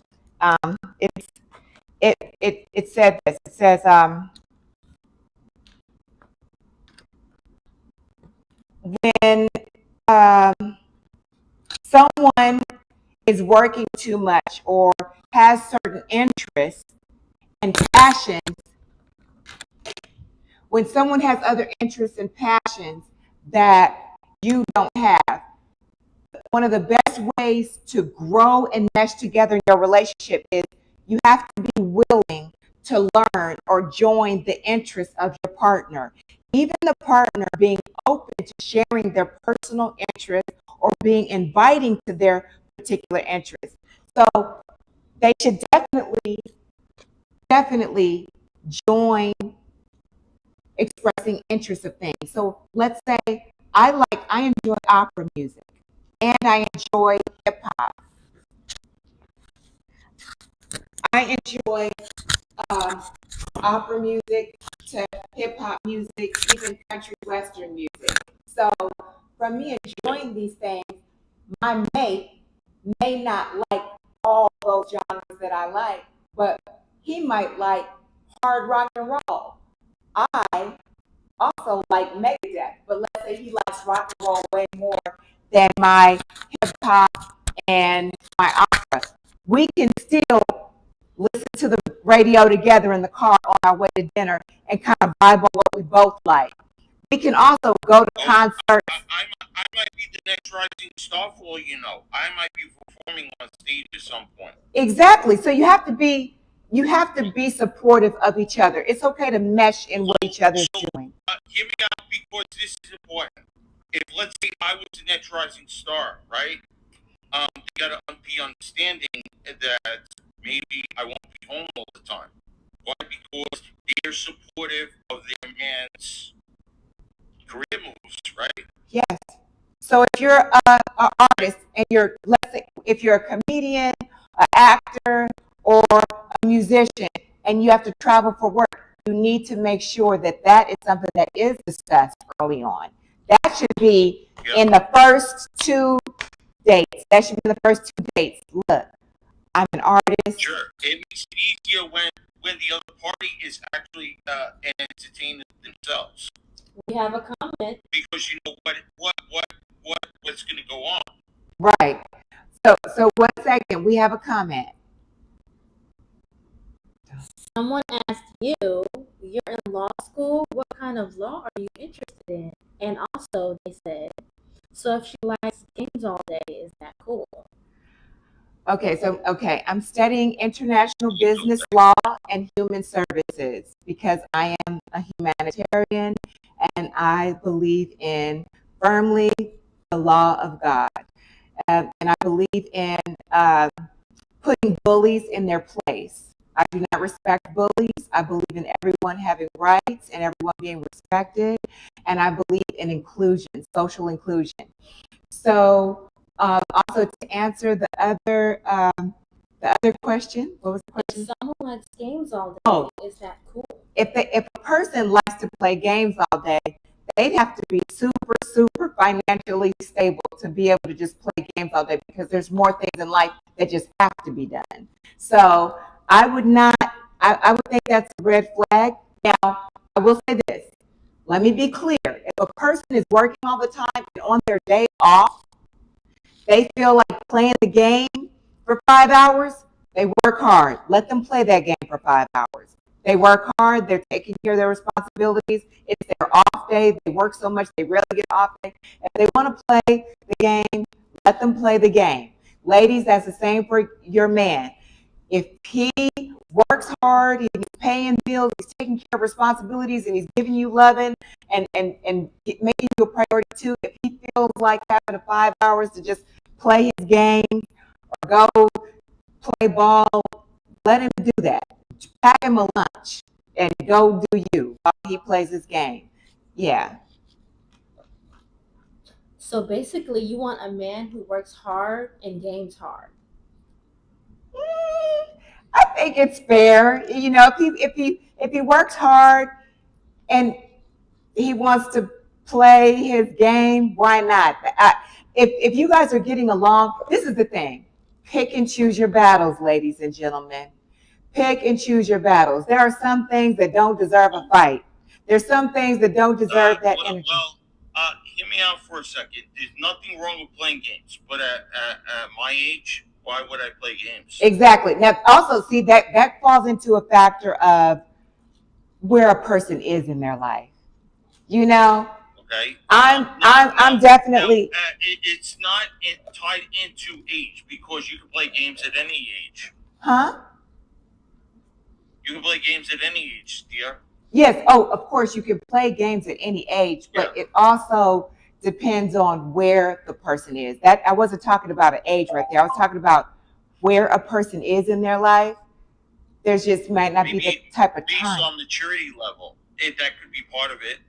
It said this. It says when um, someone is working too much or has certain interests and passions, when someone has other interests and passions that you don't have, one of the best ways to grow and mesh together in your relationship is you have to be willing to learn or join the interests of your partner. Even the partner being open to sharing their personal interests or being inviting to their particular interests. So they should definitely join expressing interest of things. So let's say I enjoy opera music and I enjoy hip hop. I enjoy um, opera music to hip hop music, even country western music. So from me enjoying these things, my mate may not like all those genres that I like, but he might like hard rock and roll. I also like Megadeth, but let's say he likes rock and roll way more than my hip hop and my opera. We can still listen to the radio together in the car on our way to dinner and kind of vibe on what we both like. We can also go to concerts. I might be the next rising star for all you know. I might be performing on stage at some point. Exactly. So you have to be supportive of each other. It's okay to mesh in what each other's doing. Hear me out because this is important. If let's say I was the next rising star, right? You gotta be understanding that maybe I won't be home all the time. Why? Because they're supportive of their man's career moves, right? Yes. So if you're a artist and let's say if you're a comedian, an actor, or a musician, and you have to travel for work, you need to make sure that that is something that is discussed early on. That should be in the first 2 dates. That should be the first 2 dates. Look, I'm an artist. Sure, it makes it easier when the other party is actually an entertainer themselves. We have a comment. Because you know what's going to go on. Right. So 1 second, we have a comment. Someone asked you, you're in law school, what kind of law are you interested in? And also they said, so if she likes games all day, is that cool? Okay, I'm studying international business law and human services because I am a humanitarian and I believe in firmly the law of God. And I believe in putting bullies in their place. I do not respect bullies. I believe in everyone having rights and everyone being respected. And I believe in inclusion, social inclusion. So also to answer the other question, what was the question? If someone likes games all day, is that cool? If a person likes to play games all day, they'd have to be super financially stable to be able to just play games all day because there's more things in life that just have to be done. So I would think that's a red flag. Now, I will say this. Let me be clear. If a person is working all the time and on their day off, they feel like playing the game for 5 hours, they work hard. Let them play that game for 5 hours. They work hard. They're taking care of their responsibilities. It's their off day. They work so much they rarely get off day. If they want to play the game, let them play the game. Ladies, that's the same for your man. If he works hard, he's paying bills, he's taking care of responsibilities, and he's giving you loving and making you a priority too, if he feels like having 5 hours to just play his game or go play ball, let him do that. Pack him a lunch and go do you while he plays his game. Yeah. So basically, you want a man who works hard and games hard. I think it's fair. You know, if he works hard and he wants to play his game, why not? If you guys are getting along, this is the thing. Pick and choose your battles, ladies and gentlemen. Pick and choose your battles. There are some things that don't deserve a fight. There's some things that don't deserve that energy. Well, hear me me out for a second. There's nothing wrong with playing games, but at my age, why would I play games? Exactly. Now, also, see that falls into a factor of where a person is in their life. You know, Okay. I'm definitely. It's not tied into age because you can play games at any age. Huh? You can play games at any age, dear. Yes. Oh, of course, you can play games at any age, but Yeah. it also depends on where the person is. That I wasn't talking about an age right there. I was talking about where a person is in their life. There's just might not be the type of Based time. on maturity level, that could be part of it.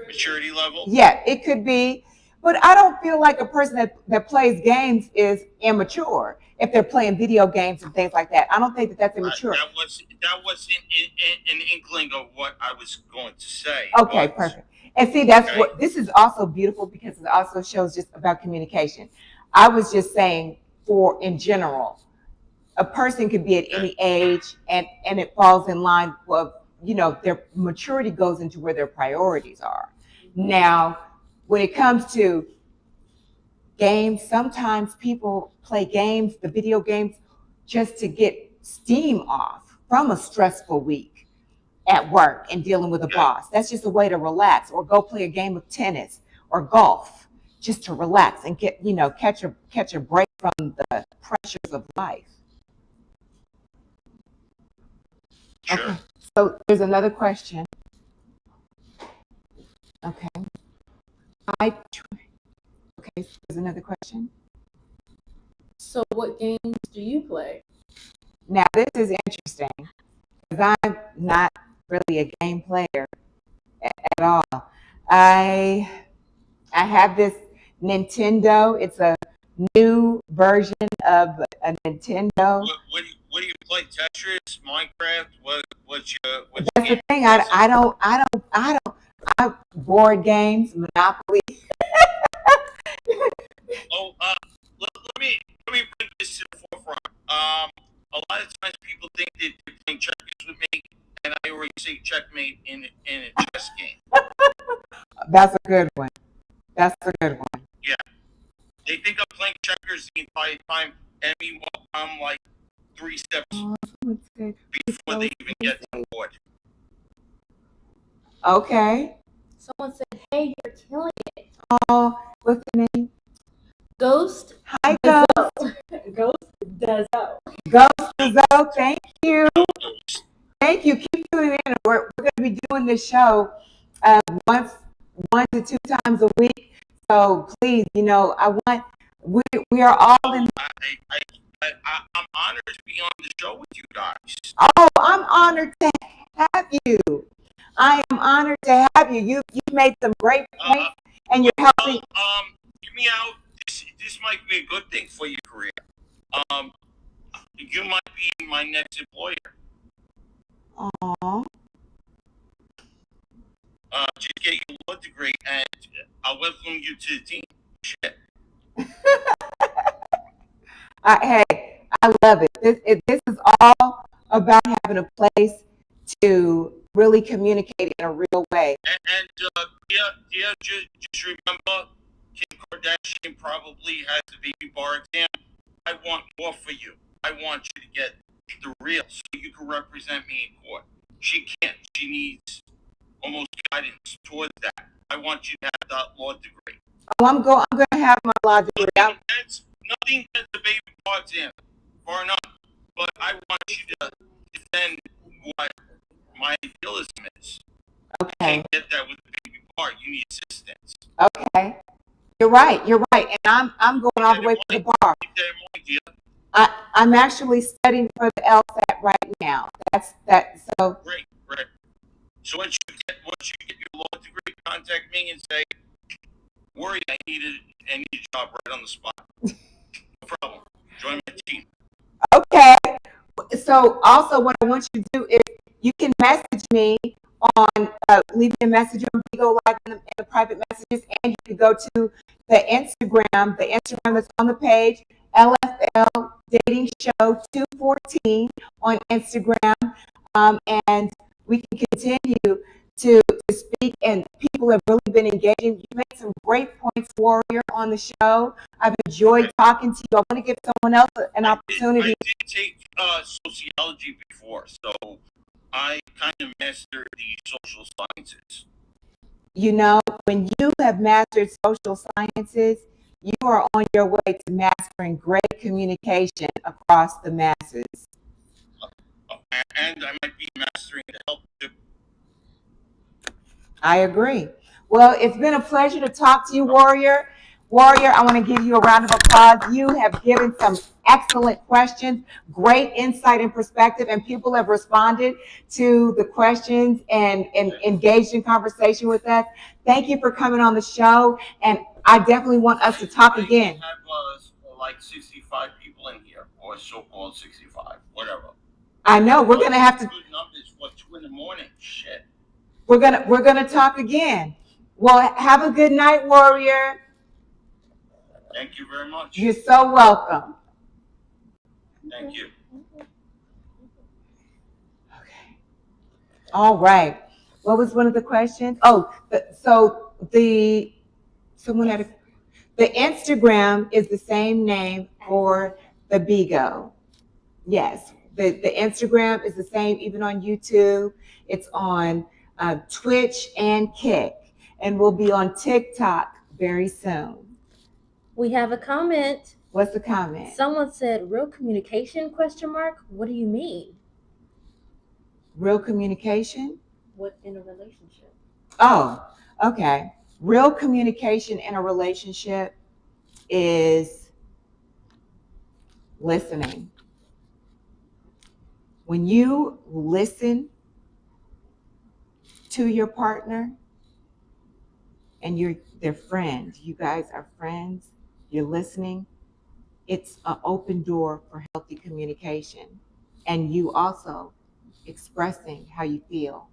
Maturity level. Yeah, it could be, but I don't feel like a person that plays games is immature if they're playing video games and things like that. I don't think that that's immature. That was an inkling of what I was going to say. Okay, perfect. And see, that's what this is also beautiful because it also shows just about communication. I was just saying for in general, a person could be at any age and it falls in line with, their maturity goes into where their priorities are. Now, when it comes to games, sometimes people play games, the video games, just to get steam off from a stressful week at work and dealing with a boss. That's just a way to relax, or go play a game of tennis or golf just to relax and get, catch a break from the pressures of life. Sure. Okay. So there's another question. Okay. Okay, so there's another question. So what games do you play? Now this is interesting because I'm not really a game player at all. I have this Nintendo. It's a new version of a Nintendo. What do you play? Tetris, Minecraft? What's your That's the thing. I board games, Monopoly. Oh, let me bring this to the forefront. A lot of times people think that they're playing checkers with me, and I already say checkmate in a chess game. That's a good one. That's a good one. Yeah, they think I'm playing checkers the entire time, and meanwhile I'm like 3 steps before they even get to the board. Okay. Someone said, "Hey, you're killing it." Oh, what's the name? Ghost. Hi, Ghost. Ghost does out. Ghost Zoe, thank you. Thank you. Keep tuning in. We're going to be doing this show one to 2 times a week. So please, we are all in. I'm honored to be on the show with you guys. Oh, I'm honored to have you. I am honored to have you. You made some great points, and you're helping. Hear me out. This might be a good thing for your career. You might be my next employer. Aww. Just get your law degree, and I'll welcome you to the team. Shit. Hey, I love it. This is all about having a place to really communicate in a real way. And just remember, Kim Kardashian probably has the baby bar exam. I want more for you. I want you to get the real, so you can represent me in court. She can't. She needs almost guidance towards that. I want you to have that law degree. Oh, I'm going to have my law degree. Nothing against the baby bar exam, far enough. But I want you to defend what my idealism is. Okay. You can't get that with the baby bar. You need assistance. Okay. You're right. And I'm going all the way to the bar. I'm actually studying for the LSAT right now. So Great. So once you get your law degree, contact me and say, "Worry, I need a job right on the spot." No problem. Join my team. Okay. So also, what I want you to do is you can message me on leave me a message on Bigo Live in the private messages, and you can go to the Instagram that's on the page, LFL Dating Show 214 on Instagram, and we can continue to speak, and people have really been engaging. You made some great points, Warrior, on the show. I've enjoyed talking to you. I want to give someone else an opportunity. I did take sociology before, so I kind of mastered the social sciences. You know, when you have mastered social sciences, you are on your way to mastering great communication across the masses. And I might be mastering the help. I agree. Well, it's been a pleasure to talk to you, Warrior. Warrior, I want to give you a round of applause. You have given some excellent questions, great insight and perspective, and people have responded to the questions and engaged in conversation with us. Thank you for coming on the show, and I definitely want us to talk again. I have like 65 people in here, or so-called 65, whatever. I know we're gonna have to. Good numbers for 2 in the morning. Shit. We're gonna talk again. Well, have a good night, Warrior. Thank you very much. You're so welcome. Thank you. Okay. All right. What was one of the questions? Oh, someone had the Instagram is the same name for the Bigo. Yes, the Instagram is the same even on YouTube. It's on Twitch and Kick, and we'll be on TikTok very soon. We have a comment. What's the comment? Someone said, "Real communication?" ? What do you mean? Real communication? What in a relationship? Oh, okay. Real communication in a relationship is listening. When you listen to your partner and you're their friend, you guys are friends, you're listening, it's an open door for healthy communication. And you also expressing how you feel.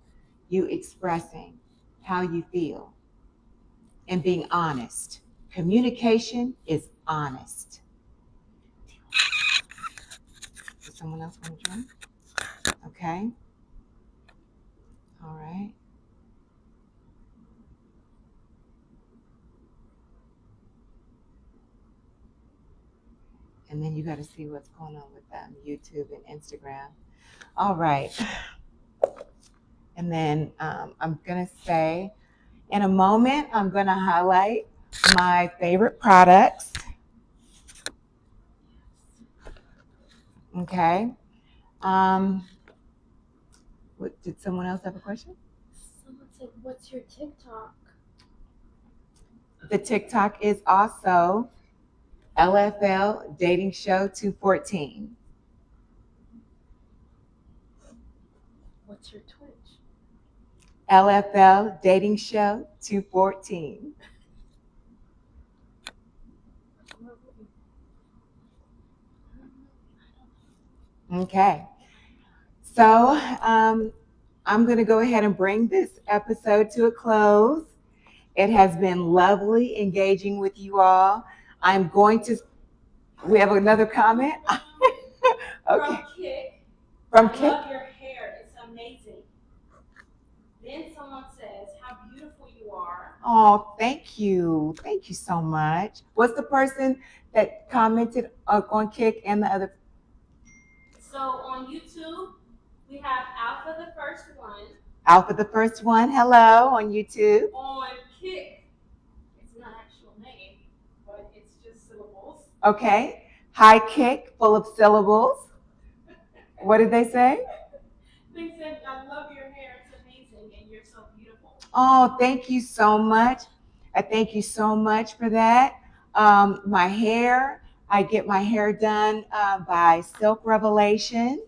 You expressing how you feel and being honest. Communication is honest. Does someone else want to join? Okay. All right. And then you got to see what's going on with YouTube and Instagram. All right. And then I'm going to say, in a moment, I'm going to highlight my favorite products. Okay. Did someone else have a question? Someone said, "What's your TikTok?" The TikTok is also LFL Dating Show 214. What's your Twitch? LFL Dating Show 214. Okay. So I'm going to go ahead and bring this episode to a close. It has been lovely engaging with you all. I'm going to, we have another comment? Okay. From Kick. From I Kick? love your hair. It's amazing. Then someone says, how beautiful you are. Oh, thank you. Thank you so much. What's the person that commented on Kick and the other? So on YouTube, we have Alpha the first one. Alpha the first one. Hello on YouTube. On Kick, it's not actual name, but it's just syllables. Okay. High Kick, full of syllables. What did they say? They said, I love your hair. It's amazing, and you're so beautiful. Oh, thank you so much. I thank you so much for that. My hair, I get my hair done by Silk Revelations.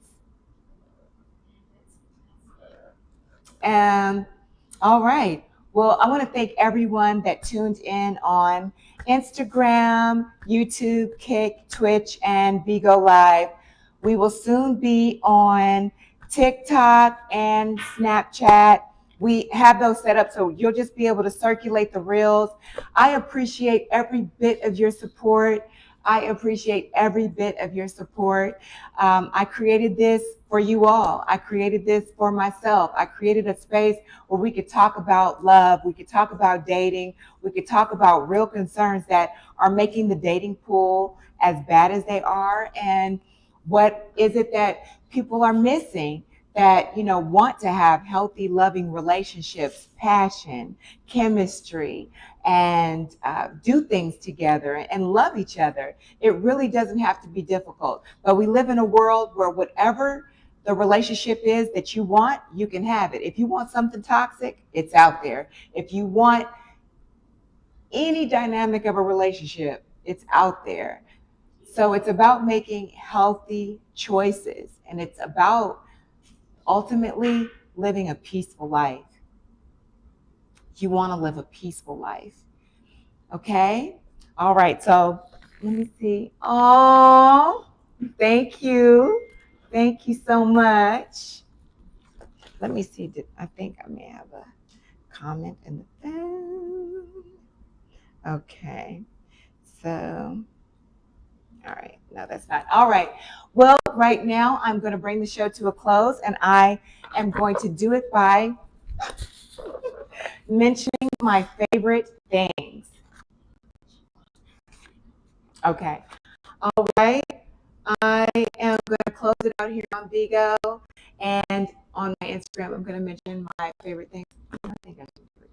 All right. Well, I want to thank everyone that tuned in on Instagram, YouTube, Kick, Twitch, and Bigo Live. We will soon be on TikTok and Snapchat. We have those set up so you'll just be able to circulate the reels. I appreciate every bit of your support. I appreciate every bit of your support. I created this for you all. I created this for myself. I created a space where we could talk about love, we could talk about dating, we could talk about real concerns that are making the dating pool as bad as they are, and what is it that people are missing that want to have healthy, loving relationships, passion, chemistry, and do things together and love each other. It really doesn't have to be difficult. But we live in a world where whatever the relationship is that you want, you can have it. If you want something toxic, it's out there. If you want any dynamic of a relationship, it's out there. So it's about making healthy choices, and it's about ultimately living a peaceful life. You want to live a peaceful life. Okay? All right. So let me see. Oh, thank you. Thank you so much. Let me see. I think I may have a comment in the phone. Okay. So, all right. No, that's not. All right. Well, right now I'm going to bring the show to a close, and I am going to do it by mentioning my favorite things. Okay. All right. I am going to close it out here on Vigo, and on my Instagram, I'm going to mention my favorite things. I think I should do it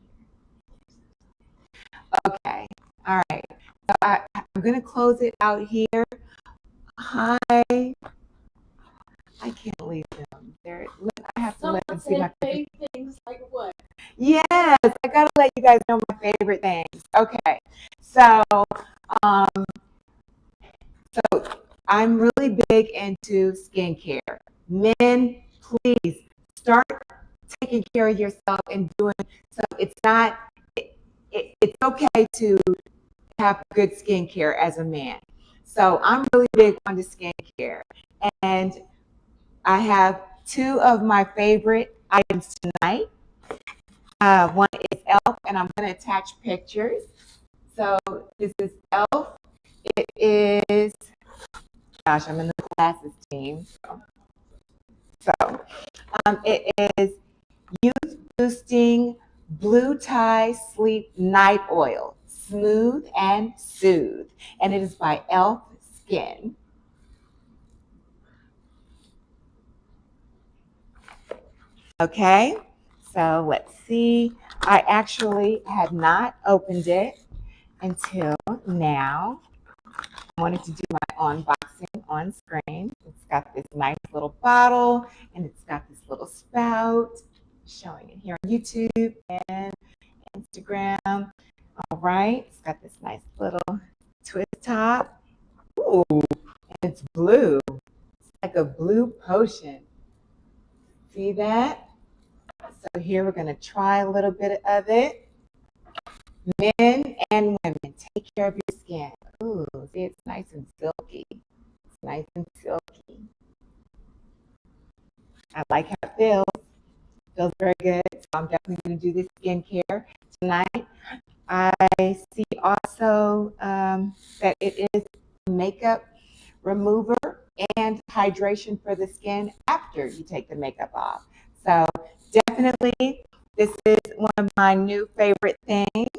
here. Okay. All right. So I'm going to close it out here. Hi. I can't leave them. I have to let them see my favorite things like what? Yes, I gotta let you guys know my favorite things. Okay, so um, so I'm really big into skincare. Men, please start taking care of yourself and doing so. It's okay to have good skincare as a man. So I'm really big on the skincare, and I have two of my favorite items tonight. One is Elf, and I'm going to attach pictures. So this is Elf. It is, gosh, I'm in the classes team. It is Youth Boosting Blue Tie Sleep Night Oil, Smooth and Soothe. And it is by Elf Skin. Okay, so let's see. I actually had not opened it until now. I wanted to do my unboxing on screen. It's got this nice little bottle, and it's got this little spout. Showing it here on YouTube and Instagram. All right, it's got this nice little twist top. Ooh, and it's blue. It's like a blue potion. See that? So here we're going to try a little bit of it. Men and women, take care of your skin. Ooh, see, it's nice and silky. It's nice and silky. I like how it feels. It feels very good. So I'm definitely going to do this skincare tonight. I see also that it is makeup remover and hydration for the skin after you take the makeup off. So definitely, this is one of my new favorite things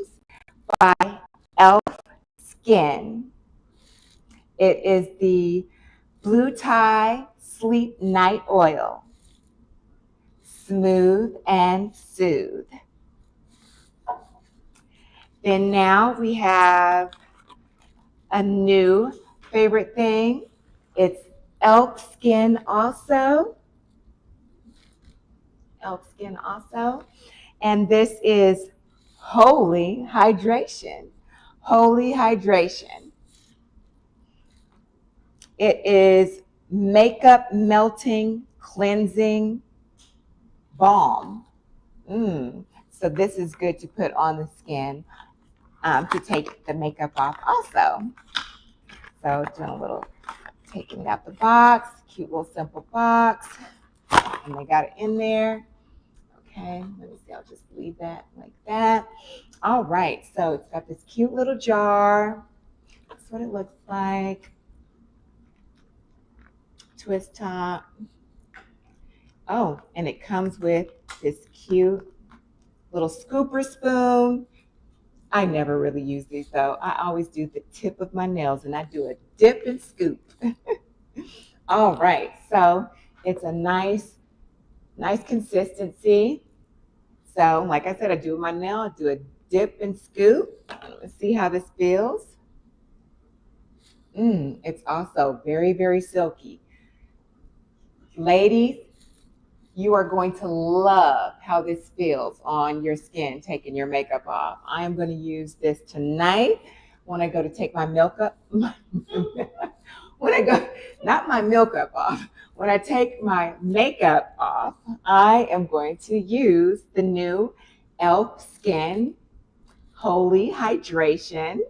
by Elf Skin. It is the Blue Tie Sleep Night Oil. Smooth and Soothe. Then now we have a new favorite thing. It's Elf Skin also. Elf Skin also. And this is Holy Hydration. Holy Hydration. It is makeup melting cleansing balm. So this is good to put on the skin to take the makeup off also. So doing a little taking out the box, cute little simple box, and they got it in there. Okay, let me see, I'll just leave that like that. All right, so it's got this cute little jar. That's what it looks like. Twist top. Oh, and it comes with this cute little scooper spoon. I never really use these though. I always do the tip of my nails and I do a dip and scoop. All right, so it's a nice consistency. So, like I said, I do my nail, I do a dip and scoop. Let's see how this feels. It's also very, very silky. Ladies, you are going to love how this feels on your skin, taking your makeup off. I am going to use this tonight when I go to take my makeup. When I go, not my makeup off. When I take my makeup off, I am going to use the new e.l.f. Skin Holy Hydration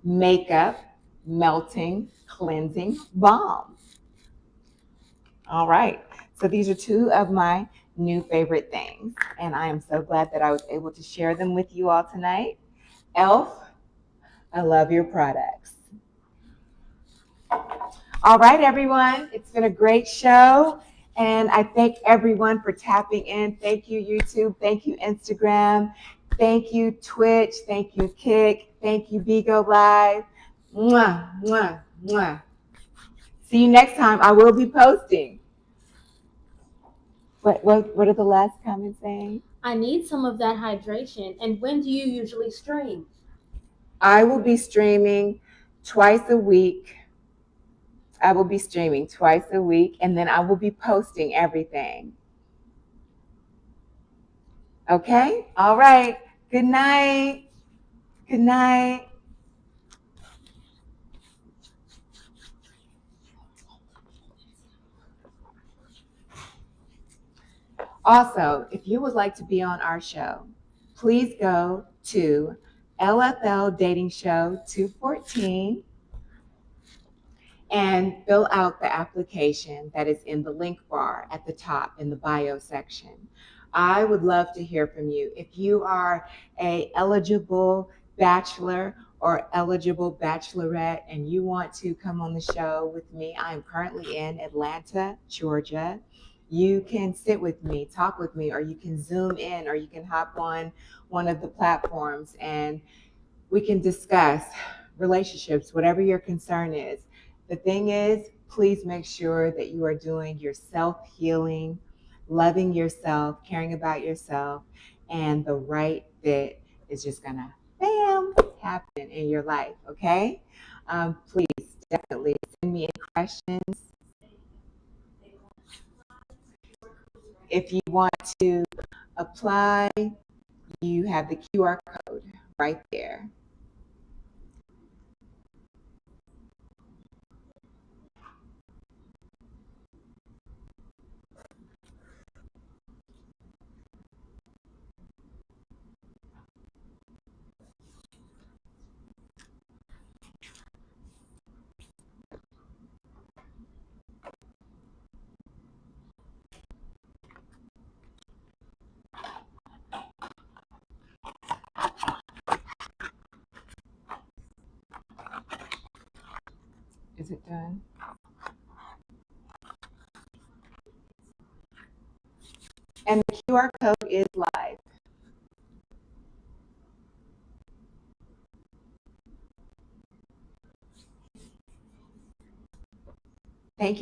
Makeup Melting Cleansing Balm. All right. So these are two of my new favorite things, and I am so glad that I was able to share them with you all tonight. e.l.f., I love your products. All right, everyone. It's been a great show, and I thank everyone for tapping in. Thank you, YouTube. Thank you, Instagram. Thank you, Twitch. Thank you, Kick. Thank you, Bigo Live. Mwah, mwah, mwah. See you next time. I will be posting. What are the last comments saying? I need some of that hydration. And when do you usually stream? I will be streaming twice a week. I will be streaming twice a week, and then I will be posting everything. Okay? All right. Good night. Good night. Also, if you would like to be on our show, please go to LFL Dating Show 214 and fill out the application that is in the link bar at the top in the bio section. I would love to hear from you. If you are a eligible bachelor or eligible bachelorette and you want to come on the show with me, I am currently in Atlanta, Georgia. You can sit with me, talk with me, or you can Zoom in, or you can hop on one of the platforms and we can discuss relationships, whatever your concern is. The thing is, please make sure that you are doing your self-healing, loving yourself, caring about yourself, and the right fit is just gonna, bam, happen in your life, okay? Please definitely send me any questions. If you want to apply, you have the QR code right there. Is it done? And the QR code is live. Thank you.